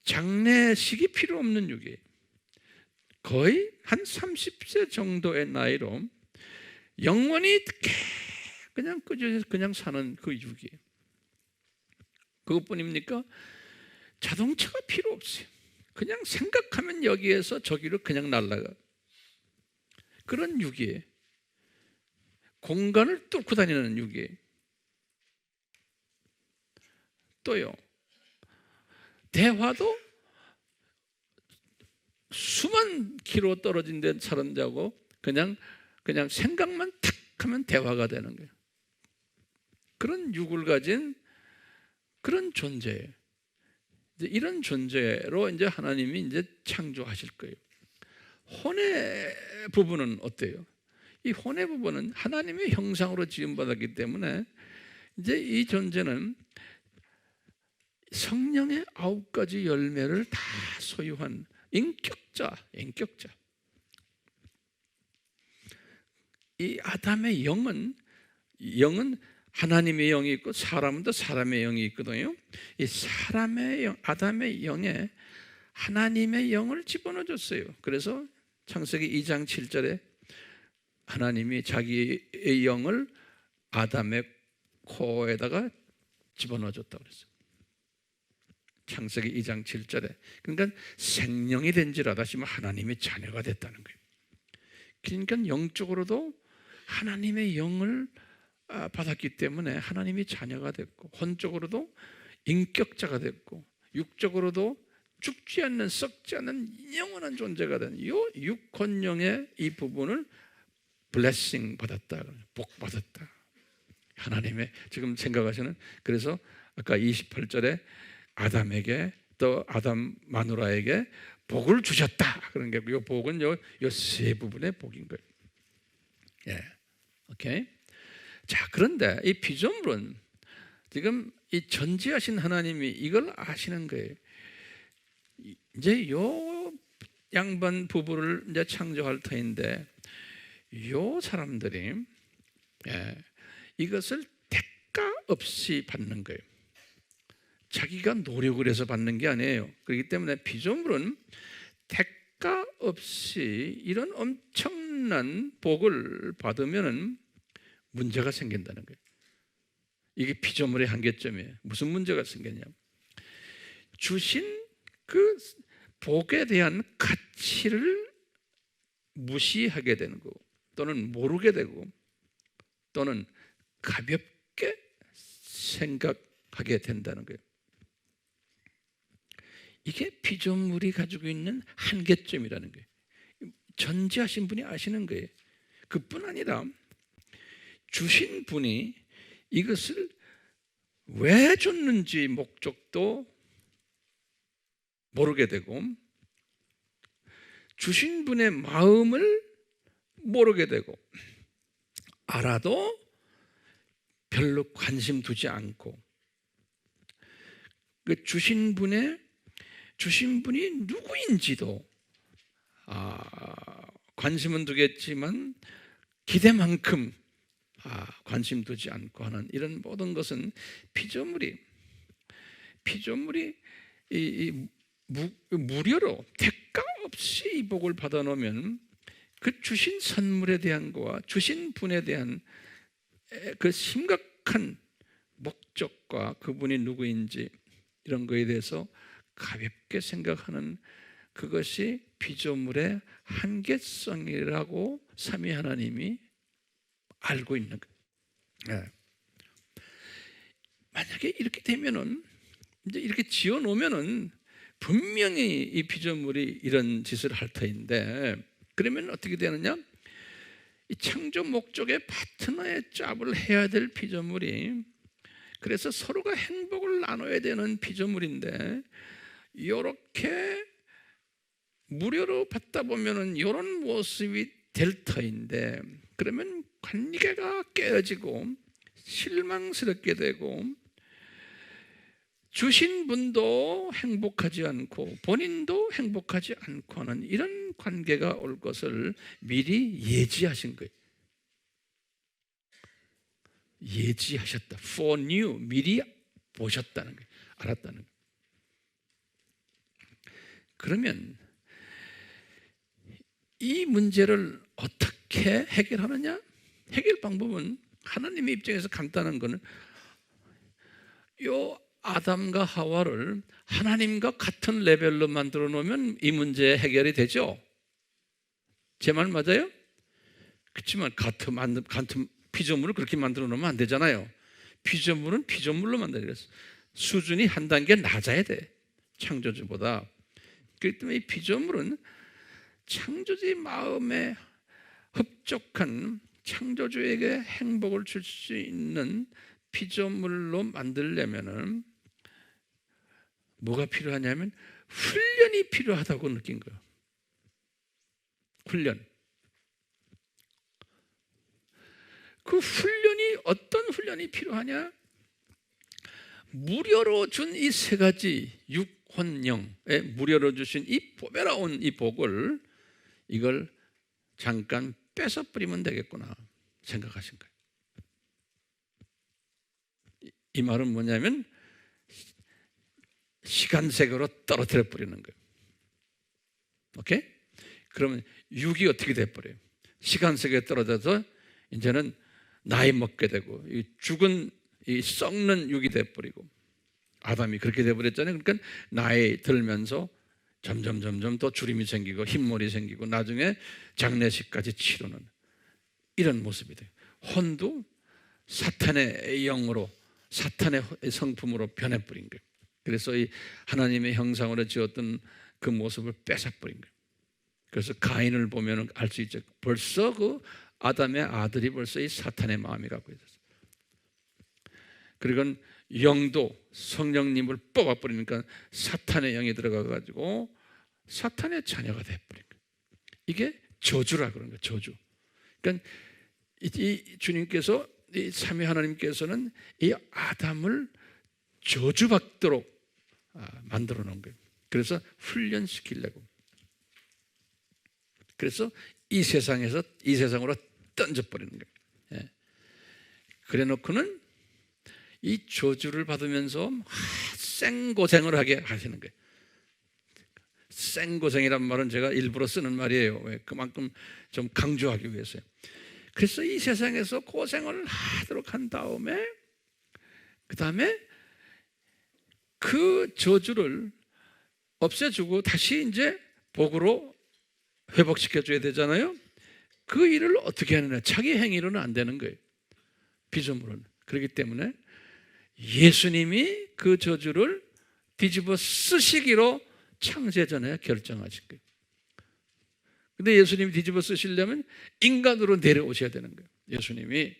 장례식이 필요 없는 육이에요. 거의 한 30세 정도의 나이로 영원히 그냥 끄집어서 그냥 사는 그 육이에요. 그것뿐입니까? 자동차가 필요 없어요. 그냥 생각하면 여기에서 저기로 그냥 날아가. 그런 육이에요. 공간을 뚫고 다니는 육이에요. 또요, 대화도 수만 킬로 떨어진 데 사람들하고 그냥 생각만 탁 하면 대화가 되는 거예요. 그런 육을 가진 그런 존재예요. 이제 이런 존재로 이제 하나님이 이제 창조하실 거예요. 혼의 부분은 어때요? 이 혼의 부분은 하나님의 형상으로 지음받았기 때문에 이제 이 존재는 성령의 9가지 열매를 다 소유한 인격자. 이 아담의 영은 하나님의 영이 있고 사람은 또 사람의 영이 있거든요. 이 사람의 영, 아담의 영에 하나님의 영을 집어넣어 줬어요. 그래서 창세기 2장 7절에 하나님이 자기의 영을 아담의 코에다가 집어넣어 줬다고 그랬어요. 창세기 2장 7절에. 그러니까 생명이 된지라 다시 말하면 하나님의 자녀가 됐다는 거예요. 그러니까 영적으로도 하나님의 영을 받았기 때문에 하나님이 자녀가 됐고, 혼적으로도 인격자가 됐고, 육적으로도 죽지 않는 썩지 않는 영원한 존재가 된 이 육혼령의 이 부분을 블레싱 받았다, 복 받았다. 하나님의 지금 생각하시는, 그래서 아까 28절에 아담에게 또 아담 마누라에게 복을 주셨다. 그런 게 이 복은 요 세 부분의 복인 거예요. 예, 오케이. 자, 그런데 이 피조물은 지금 이 전지하신 하나님이 이걸 아시는 거예요. 이제 요 양반 부부를 이제 창조할 터인데 요 사람들이 이것을 대가 없이 받는 거예요. 자기가 노력을 해서 받는 게 아니에요. 그렇기 때문에 피조물은 대가 없이 이런 엄청난 복을 받으면 문제가 생긴다는 거예요. 이게 피조물의 한계점이에요. 무슨 문제가 생겼냐면 주신 그 복에 대한 가치를 무시하게 되는 거고, 또는 모르게 되고, 또는 가볍게 생각하게 된다는 거예요. 이게 피조물이 가지고 있는 한계점이라는 거예요. 전지하신 분이 아시는 거예요. 그뿐 아니라 주신 분이 이것을 왜 줬는지 목적도 모르게 되고, 주신 분의 마음을 모르게 되고, 알아도 별로 관심 두지 않고, 그 주신 분이 누구인지도 관심은 두겠지만 기대만큼 관심 두지 않고 하는 이런 모든 것은 피조물이 무료로 대가 없이 이 복을 받아놓으면 그 주신 선물에 대한 거와 주신 분에 대한 그 심각한 목적과 그분이 누구인지 이런 거에 대해서 가볍게 생각하는 그것이 피조물의 한계성이라고 삼위 하나님이 알고 있는 거예요. 만약에 이렇게 되면은 이제 이렇게 지어 놓으면은 분명히 이 피조물이 이런 짓을 할 터인데, 그러면 어떻게 되느냐? 이 창조 목적의 파트너의 짭을 해야 될 피조물이, 그래서 서로가 행복을 나눠야 되는 피조물인데 이렇게 무료로 받다 보면은 이런 모습이 될 터인데, 그러면 관계가 깨어지고 실망스럽게 되고 주신 분도 행복하지 않고 본인도 행복하지 않고 하는 이런 관계가 올 것을 미리 예지하신 거예요. 예지하셨다. foreknew, 미리 보셨다는 거예요. 알았다는 거예요. 그러면 이 문제를 어떻게 해결하느냐? 해결 방법은 하나님의 입장에서 간단한 거는 요 아담과 하와를 하나님과 같은 레벨로 만들어 놓으면 이 문제 해결이 되죠. 제 말 맞아요? 그렇지만 같은 피조물을 그렇게 만들어 놓으면 안 되잖아요. 피조물은 피조물로 만들어야 돼. 수준이 한 단계 낮아야 돼, 창조주보다. 그렇기 때문에 이 피조물은 창조주의 마음에 흡족한, 창조주에게 행복을 줄 수 있는 피조물로 만들려면은 뭐가 필요하냐면 훈련이 필요하다고 느낀 거예요. 훈련. 그 훈련이 어떤 훈련이 필요하냐? 무료로 준 이 세 가지 육혼영에 무료로 주신 이 보배로운 이 복을 이걸 잠깐 뺏어버리면 되겠구나 생각하신 거예요. 이 말은 뭐냐면 시간 세계로 떨어뜨려 버리는 거예요. 오케이? 그러면 육이 어떻게 돼버려요? 시간 세계에 떨어져서 이제는 나이 먹게 되고 이 죽은 이 썩는 육이 돼버리고 아담이 그렇게 돼버렸잖아요. 그러니까 나이 들면서 점점 더 주림이 생기고 흰머리 생기고 나중에 장례식까지 치르는 이런 모습이 돼요. 혼도 사탄의 영으로 사탄의 성품으로 변해버린 거예요. 그래서 이 하나님의 형상으로 지었던 그 모습을 뺏어버린 거예요. 그래서 가인을 보면 알 수 있죠. 벌써 그 아담의 아들이 벌써 이 사탄의 마음이 갖고 있었어요. 그리고 영도 성령님을 뽑아버리니까 사탄의 영이 들어가가지고 사탄의 자녀가 돼버린 거예요. 이게 저주라 그런 거예요. 저주. 그러니까 이 주님께서 이 삼위 하나님께서는 이 아담을 저주받도록 만들어 놓은 거예요. 그래서 훈련시키려고. 그래서 이 세상으로 던져버리는 거예요. 그래 놓고는 이 저주를 받으면서 생고생을 하게 하시는 거예요. 생고생이란 말은 제가 일부러 쓰는 말이에요. 그만큼 좀 강조하기 위해서요. 그래서 이 세상에서 고생을 하도록 한 다음에 그 다음에 그 저주를 없애주고 다시 이제 복으로 회복시켜줘야 되잖아요. 그 일을 어떻게 하느냐? 자기 행위로는 안 되는 거예요. 피조물은. 그렇기 때문에 예수님이 그 저주를 뒤집어 쓰시기로 창세전에 결정하신 거예요. 근데 예수님이 뒤집어 쓰시려면 인간으로 내려오셔야 되는 거예요. 예수님이.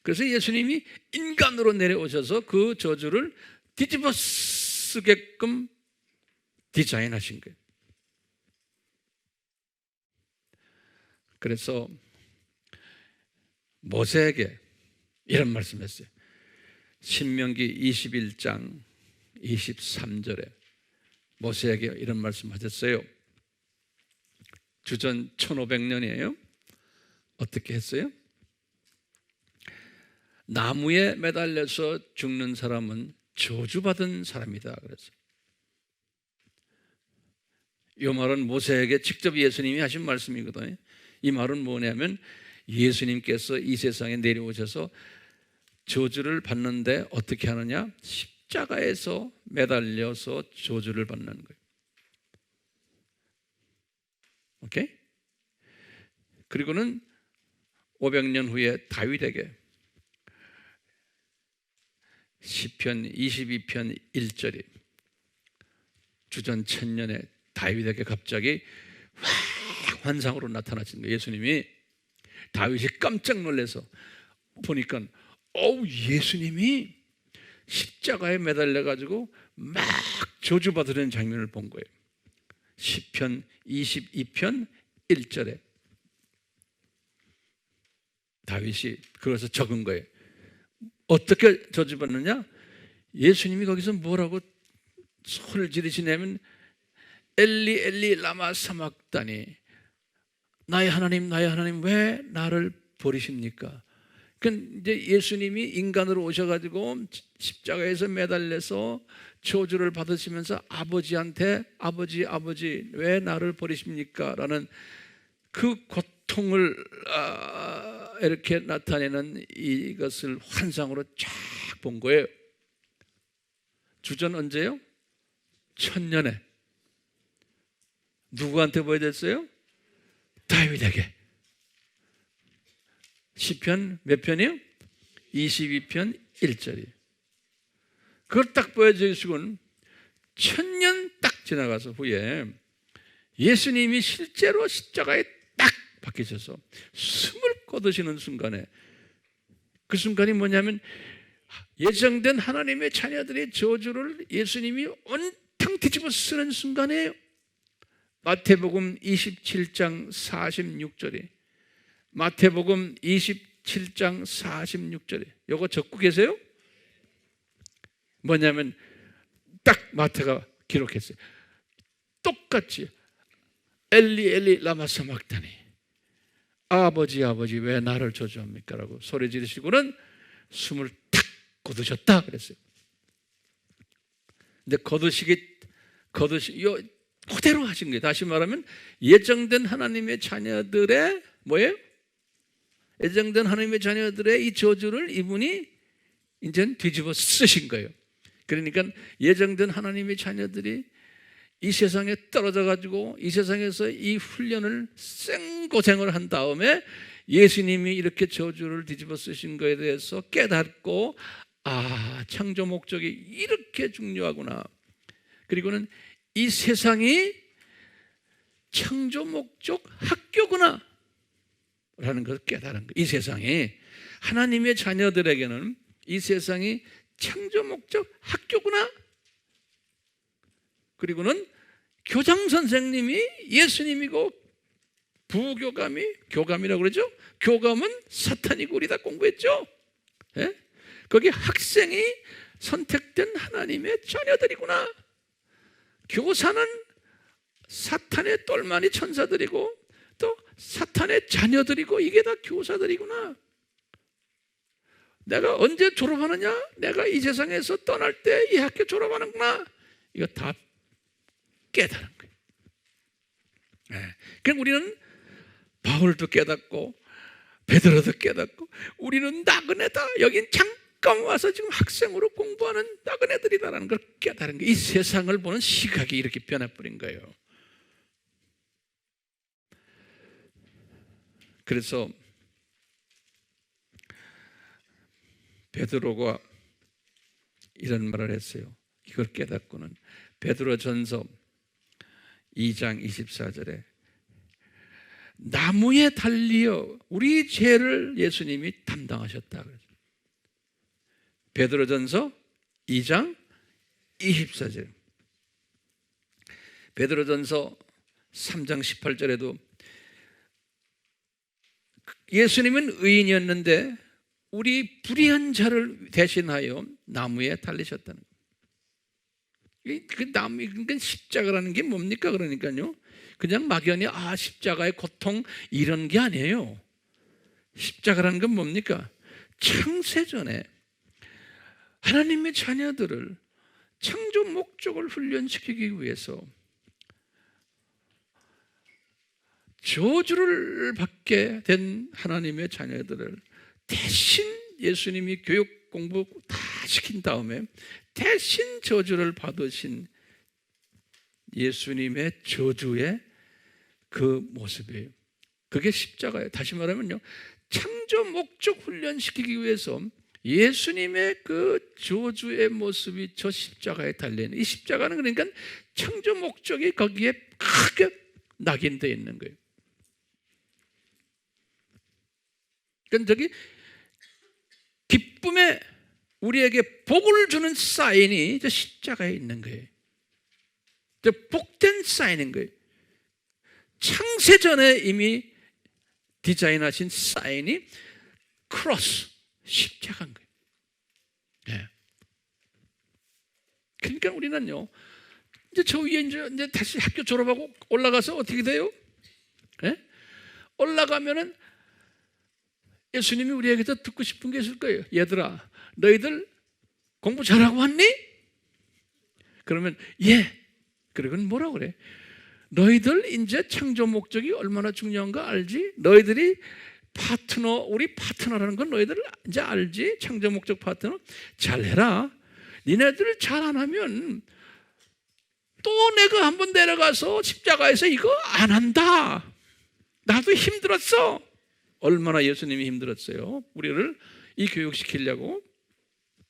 그래서 예수님이 인간으로 내려오셔서 그 저주를 뒤집어 쓰게끔 디자인하신 거예요. 그래서 모세에게 이런 말씀했어요. 신명기 21장 23절에 모세에게 이런 말씀하셨어요. 주전 1500년이에요. 어떻게 했어요? 나무에 매달려서 죽는 사람은 저주받은 사람이다 그랬어요. 이 말은 모세에게 직접 예수님이 하신 말씀이거든요. 이 말은 뭐냐면 예수님께서 이 세상에 내려오셔서 저주를 받는데 어떻게 하느냐? 십자가에서 매달려서 저주를 받는 거예요. 오케이? 그리고는 500년 후에 다윗에게 시편 22편 1절이 주전 1000년에 다윗에게 갑자기 환상으로 나타나신 거예요. 예수님이. 다윗이 깜짝 놀라서 보니까 예수님이 십자가에 매달려가지고 막 저주받으려는 장면을 본 거예요. 시편 22편 1절에 다윗이 그래서 적은 거예요. 어떻게 저주받느냐? 예수님이 거기서 뭐라고 소리를 지르시냐면 엘리 엘리 라마 사막다니, 나의 하나님 왜 나를 버리십니까? 그러니까 이제 예수님이 인간으로 오셔가지고 십자가에서 매달려서 저주를 받으시면서 아버지한테 아버지 왜 나를 버리십니까? 라는 그 고통을 이렇게 나타내는 이것을 환상으로 쫙 본 거예요. 주전 언제요? 1000년에. 누구한테 보여줬어요? 다윗에게. 시편 몇 편이요? 22편 1절이. 그걸 딱 보여주시고는 1000년 딱 지나가서 후에 예수님이 실제로 십자가에 딱 박히셔서 숨을 거두시는 순간에, 그 순간이 뭐냐면 예정된 하나님의 자녀들의 저주를 예수님이 온통 뒤집어 쓰는 순간이에요. 마태복음 27장 46절에 마태복음 27장 46절에 요거 적고 계세요? 뭐냐면 딱 마태가 기록했어요. 똑같이 엘리 엘리 라마 사막다니, 아버지 아버지 왜 나를 저주합니까? 라고 소리 지르시고는 숨을 탁 거두셨다 그랬어요. 근데 요 그대로 하신 거예요. 다시 말하면 예정된 하나님의 자녀들의 뭐예요? 예정된 하나님의 자녀들의 이 저주를 이분이 이제 뒤집어 쓰신 거예요. 그러니까 예정된 하나님의 자녀들이 이 세상에 떨어져 가지고 이 세상에서 이 훈련을 생고생을 한 다음에 예수님이 이렇게 저주를 뒤집어 쓰신 거에 대해서 깨닫고, 아, 창조 목적이 이렇게 중요하구나. 그리고는 이 세상이 창조 목적 학교구나 라는 것을 깨달은 거예요. 이 세상이 하나님의 자녀들에게는 이 세상이 창조 목적 학교구나. 그리고는 교장 선생님이 예수님이고 부교감이 교감이라고 그러죠. 교감은 사탄이고 우리 다 공부했죠. 예? 거기 학생이 선택된 하나님의 자녀들이구나. 교사는 사탄의 똘마니 천사들이고 또 사탄의 자녀들이고 이게 다 교사들이구나. 내가 언제 졸업하느냐? 내가 이 세상에서 떠날 때 이 학교 졸업하는구나. 이거 다 깨달은 거예요. 네. 그럼 우리는 바울도 깨닫고 베드로도 깨닫고 우리는 나그네다. 여긴 잠깐 와서 지금 학생으로 공부하는 나그네들이다라는 걸 깨달은 거예요. 이 세상을 보는 시각이 이렇게 변해버린 거예요. 그래서 베드로가 이런 말을 했어요. 이걸 깨닫고는 베드로전서 2장 24절에 나무에 달리어 우리 죄를 예수님이 담당하셨다. 베드로전서 2장 24절. 베드로전서 3장 18절에도 예수님은 의인이었는데 우리 불의한 자를 대신하여 나무에 달리셨다는 거예요. 그 나무, 그러니까 십자가라는 게 뭡니까? 그러니까요, 그냥 막연히 십자가의 고통 이런 게 아니에요. 십자가라는 건 뭡니까? 창세전에 하나님의 자녀들을 창조 목적을 훈련시키기 위해서 저주를 받게 된 하나님의 자녀들을 대신 예수님이 교육 공부 다 시킨 다음에 대신 저주를 받으신 예수님의 저주의 그 모습이에요. 그게 십자가예요. 다시 말하면요, 창조 목적 훈련시키기 위해서 예수님의 그 저주의 모습이 저 십자가에 달려있는, 이 십자가는 그러니까 창조 목적이 거기에 크게 낙인되어 있는 거예요. 그러니까 저기 기쁨에 우리에게 복을 주는 사인이 저 십자가에 있는 거예요. 저 복된 사인인 거예요. 창세전에 이미 디자인하신 사인이 크로스, 십자가인 거예요. 네. 그러니까 우리는요, 이제 저 위에 이제 다시 학교 졸업하고 올라가서 어떻게 돼요? 네? 올라가면은 예수님이 우리에게서 듣고 싶은 게 있을 거예요. 얘들아, 너희들 공부 잘하고 왔니? 그러면 예. 그러면 뭐라 그래? 너희들 이제 창조 목적이 얼마나 중요한가 알지? 너희들이 파트너, 우리 파트너라는 건 너희들 이제 알지? 창조 목적 파트너 잘해라. 니네들 잘 안 하면 또 내가 한번 내려가서 십자가에서 이거 안 한다. 나도 힘들었어. 얼마나 예수님이 힘들었어요. 우리를 이 교육시키려고.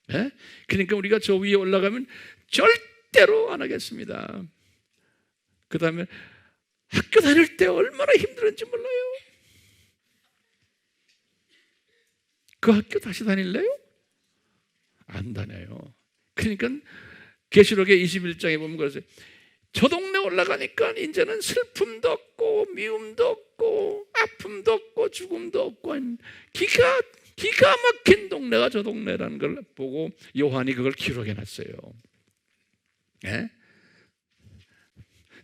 네? 그러니까 우리가 저 위에 올라가면 절대로 안 하겠습니다. 그 다음에 학교 다닐 때 얼마나 힘들었는지 몰라요. 그 학교 다시 다닐래요? 안 다녀요. 그러니까 계시록의 21장에 보면 그러세요. 저 동네 올라가니까 이제는 슬픔도 없고 미움도 없고 아픔도 없고 죽음도 없고 기가 막힌 동네가 저 동네라는 걸 보고 요한이 그걸 기록해 놨어요. 예?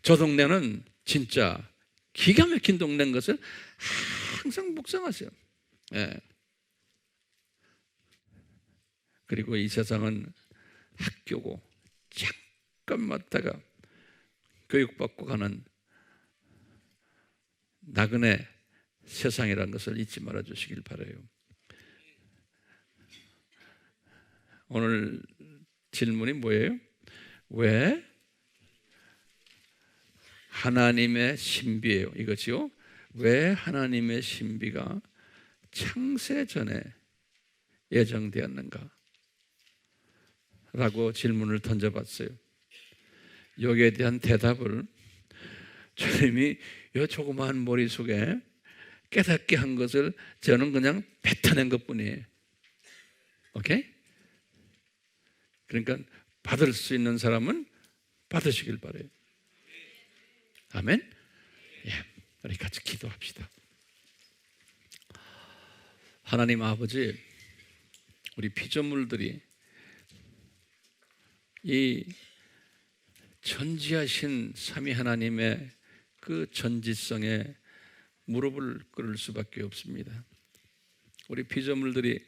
저 동네는 진짜 기가 막힌 동네인 것을 항상 묵상하세요. 예. 그리고 이 세상은 학교고 잠깐 왔다가 교육받고 가는 나그네 세상이라는 것을 잊지 말아 주시길 바라요. 오늘 질문이 뭐예요? 왜 하나님의 신비예요. 이거지요. 왜 하나님의 신비가 창세 전에 예정되었는가? 라고 질문을 던져봤어요. 여기에 대한 대답을 주님이 이 조그마한 머릿속에 깨닫게 한 것을 저는 그냥 뱉어낸 것뿐이에요. 오케이? 그러니까 받을 수 있는 사람은 받으시길 바라요. 아멘? 예, 우리 같이 기도합시다. 하나님 아버지, 우리 피조물들이 이 전지하신 삼위 하나님의 그 전지성에 무릎을 꿇을 수밖에 없습니다. 우리 피조물들이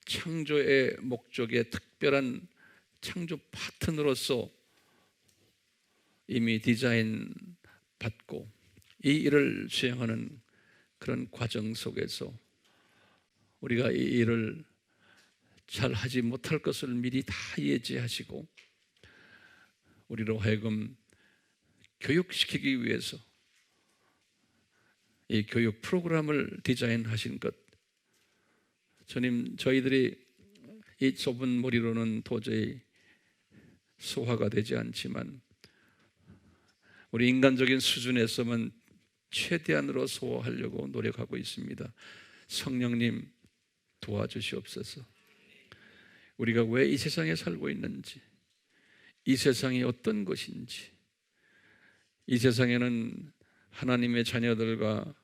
창조의 목적에 특별한 창조 파트너로서 이미 디자인 받고 이 일을 수행하는 그런 과정 속에서 우리가 이 일을 잘 하지 못할 것을 미리 다 예지하시고 우리로 하여금 교육시키기 위해서 이 교육 프로그램을 디자인하신 것, 주님, 저희들이 이 좁은 머리로는 도저히 소화가 되지 않지만 우리 인간적인 수준에서만 최대한으로 소화하려고 노력하고 있습니다. 성령님 도와주시옵소서. 우리가 왜 이 세상에 살고 있는지, 이 세상이 어떤 것인지, 이 세상에는 하나님의 자녀들과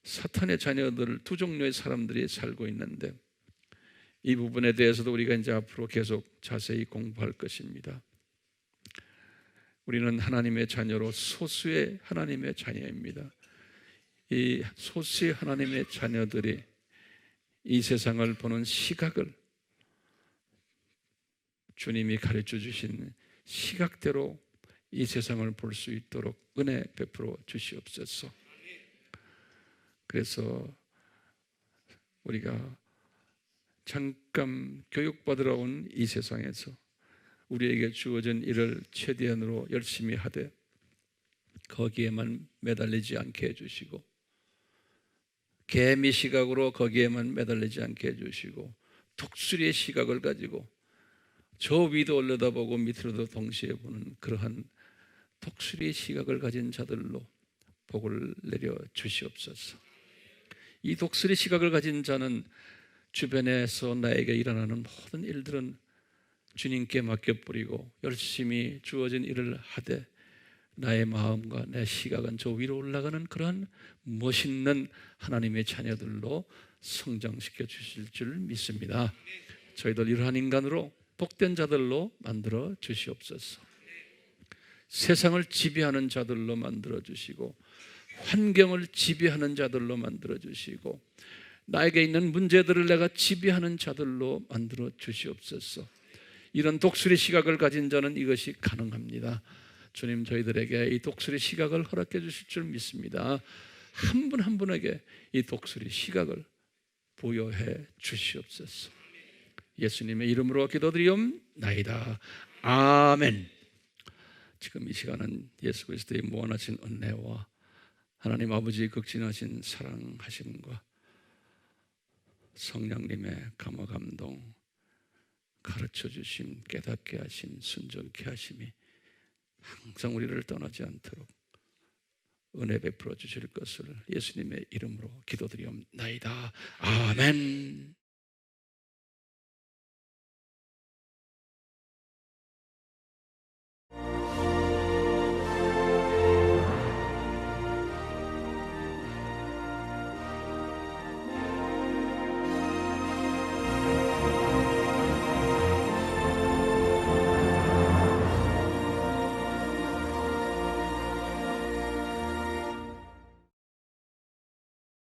사탄의 자녀들 두 종류의 사람들이 살고 있는데 이 부분에 대해서도 우리가 이제 앞으로 계속 자세히 공부할 것입니다. 우리는 하나님의 자녀로 소수의 하나님의 자녀입니다. 이 소수의 하나님의 자녀들이 이 세상을 보는 시각을 주님이 가르쳐 주신 시각대로 이 세상을 볼 수 있도록 은혜 베풀어 주시옵소서. 그래서 우리가 잠깐 교육받으러 온 이 세상에서 우리에게 주어진 일을 최대한으로 열심히 하되 거기에만 매달리지 않게 해주시고 개미 시각으로 거기에만 매달리지 않게 해주시고 독수리의 시각을 가지고 저 위도 올려다보고 밑으로도 동시에 보는 그러한 독수리의 시각을 가진 자들로 복을 내려 주시옵소서. 이 독수리 시각을 가진 자는 주변에서 나에게 일어나는 모든 일들은 주님께 맡겨버리고 열심히 주어진 일을 하되 나의 마음과 내 시각은 저 위로 올라가는 그러한 멋있는 하나님의 자녀들로 성장시켜 주실 줄 믿습니다. 저희들 이러한 인간으로 복된 자들로 만들어 주시옵소서. 세상을 지배하는 자들로 만들어 주시고 환경을 지배하는 자들로 만들어 주시고 나에게 있는 문제들을 내가 지배하는 자들로 만들어 주시옵소서. 이런 독수리 시각을 가진 자는 이것이 가능합니다. 주님, 저희들에게 이 독수리 시각을 허락해 주실 줄 믿습니다. 한 분 한 분에게 이 독수리 시각을 부여해 주시옵소서. 예수님의 이름으로 기도드리옵나이다. 아멘. 지금 이 시간은 예수 그리스도의 무한하신 은혜와 하나님 아버지의 극진하신 사랑하심과 성령님의 감화 감동, 가르쳐 주심, 깨닫게 하심, 순종케 하심이 항상 우리를 떠나지 않도록 은혜 베풀어 주실 것을 예수님의 이름으로 기도드리옵나이다. 아멘.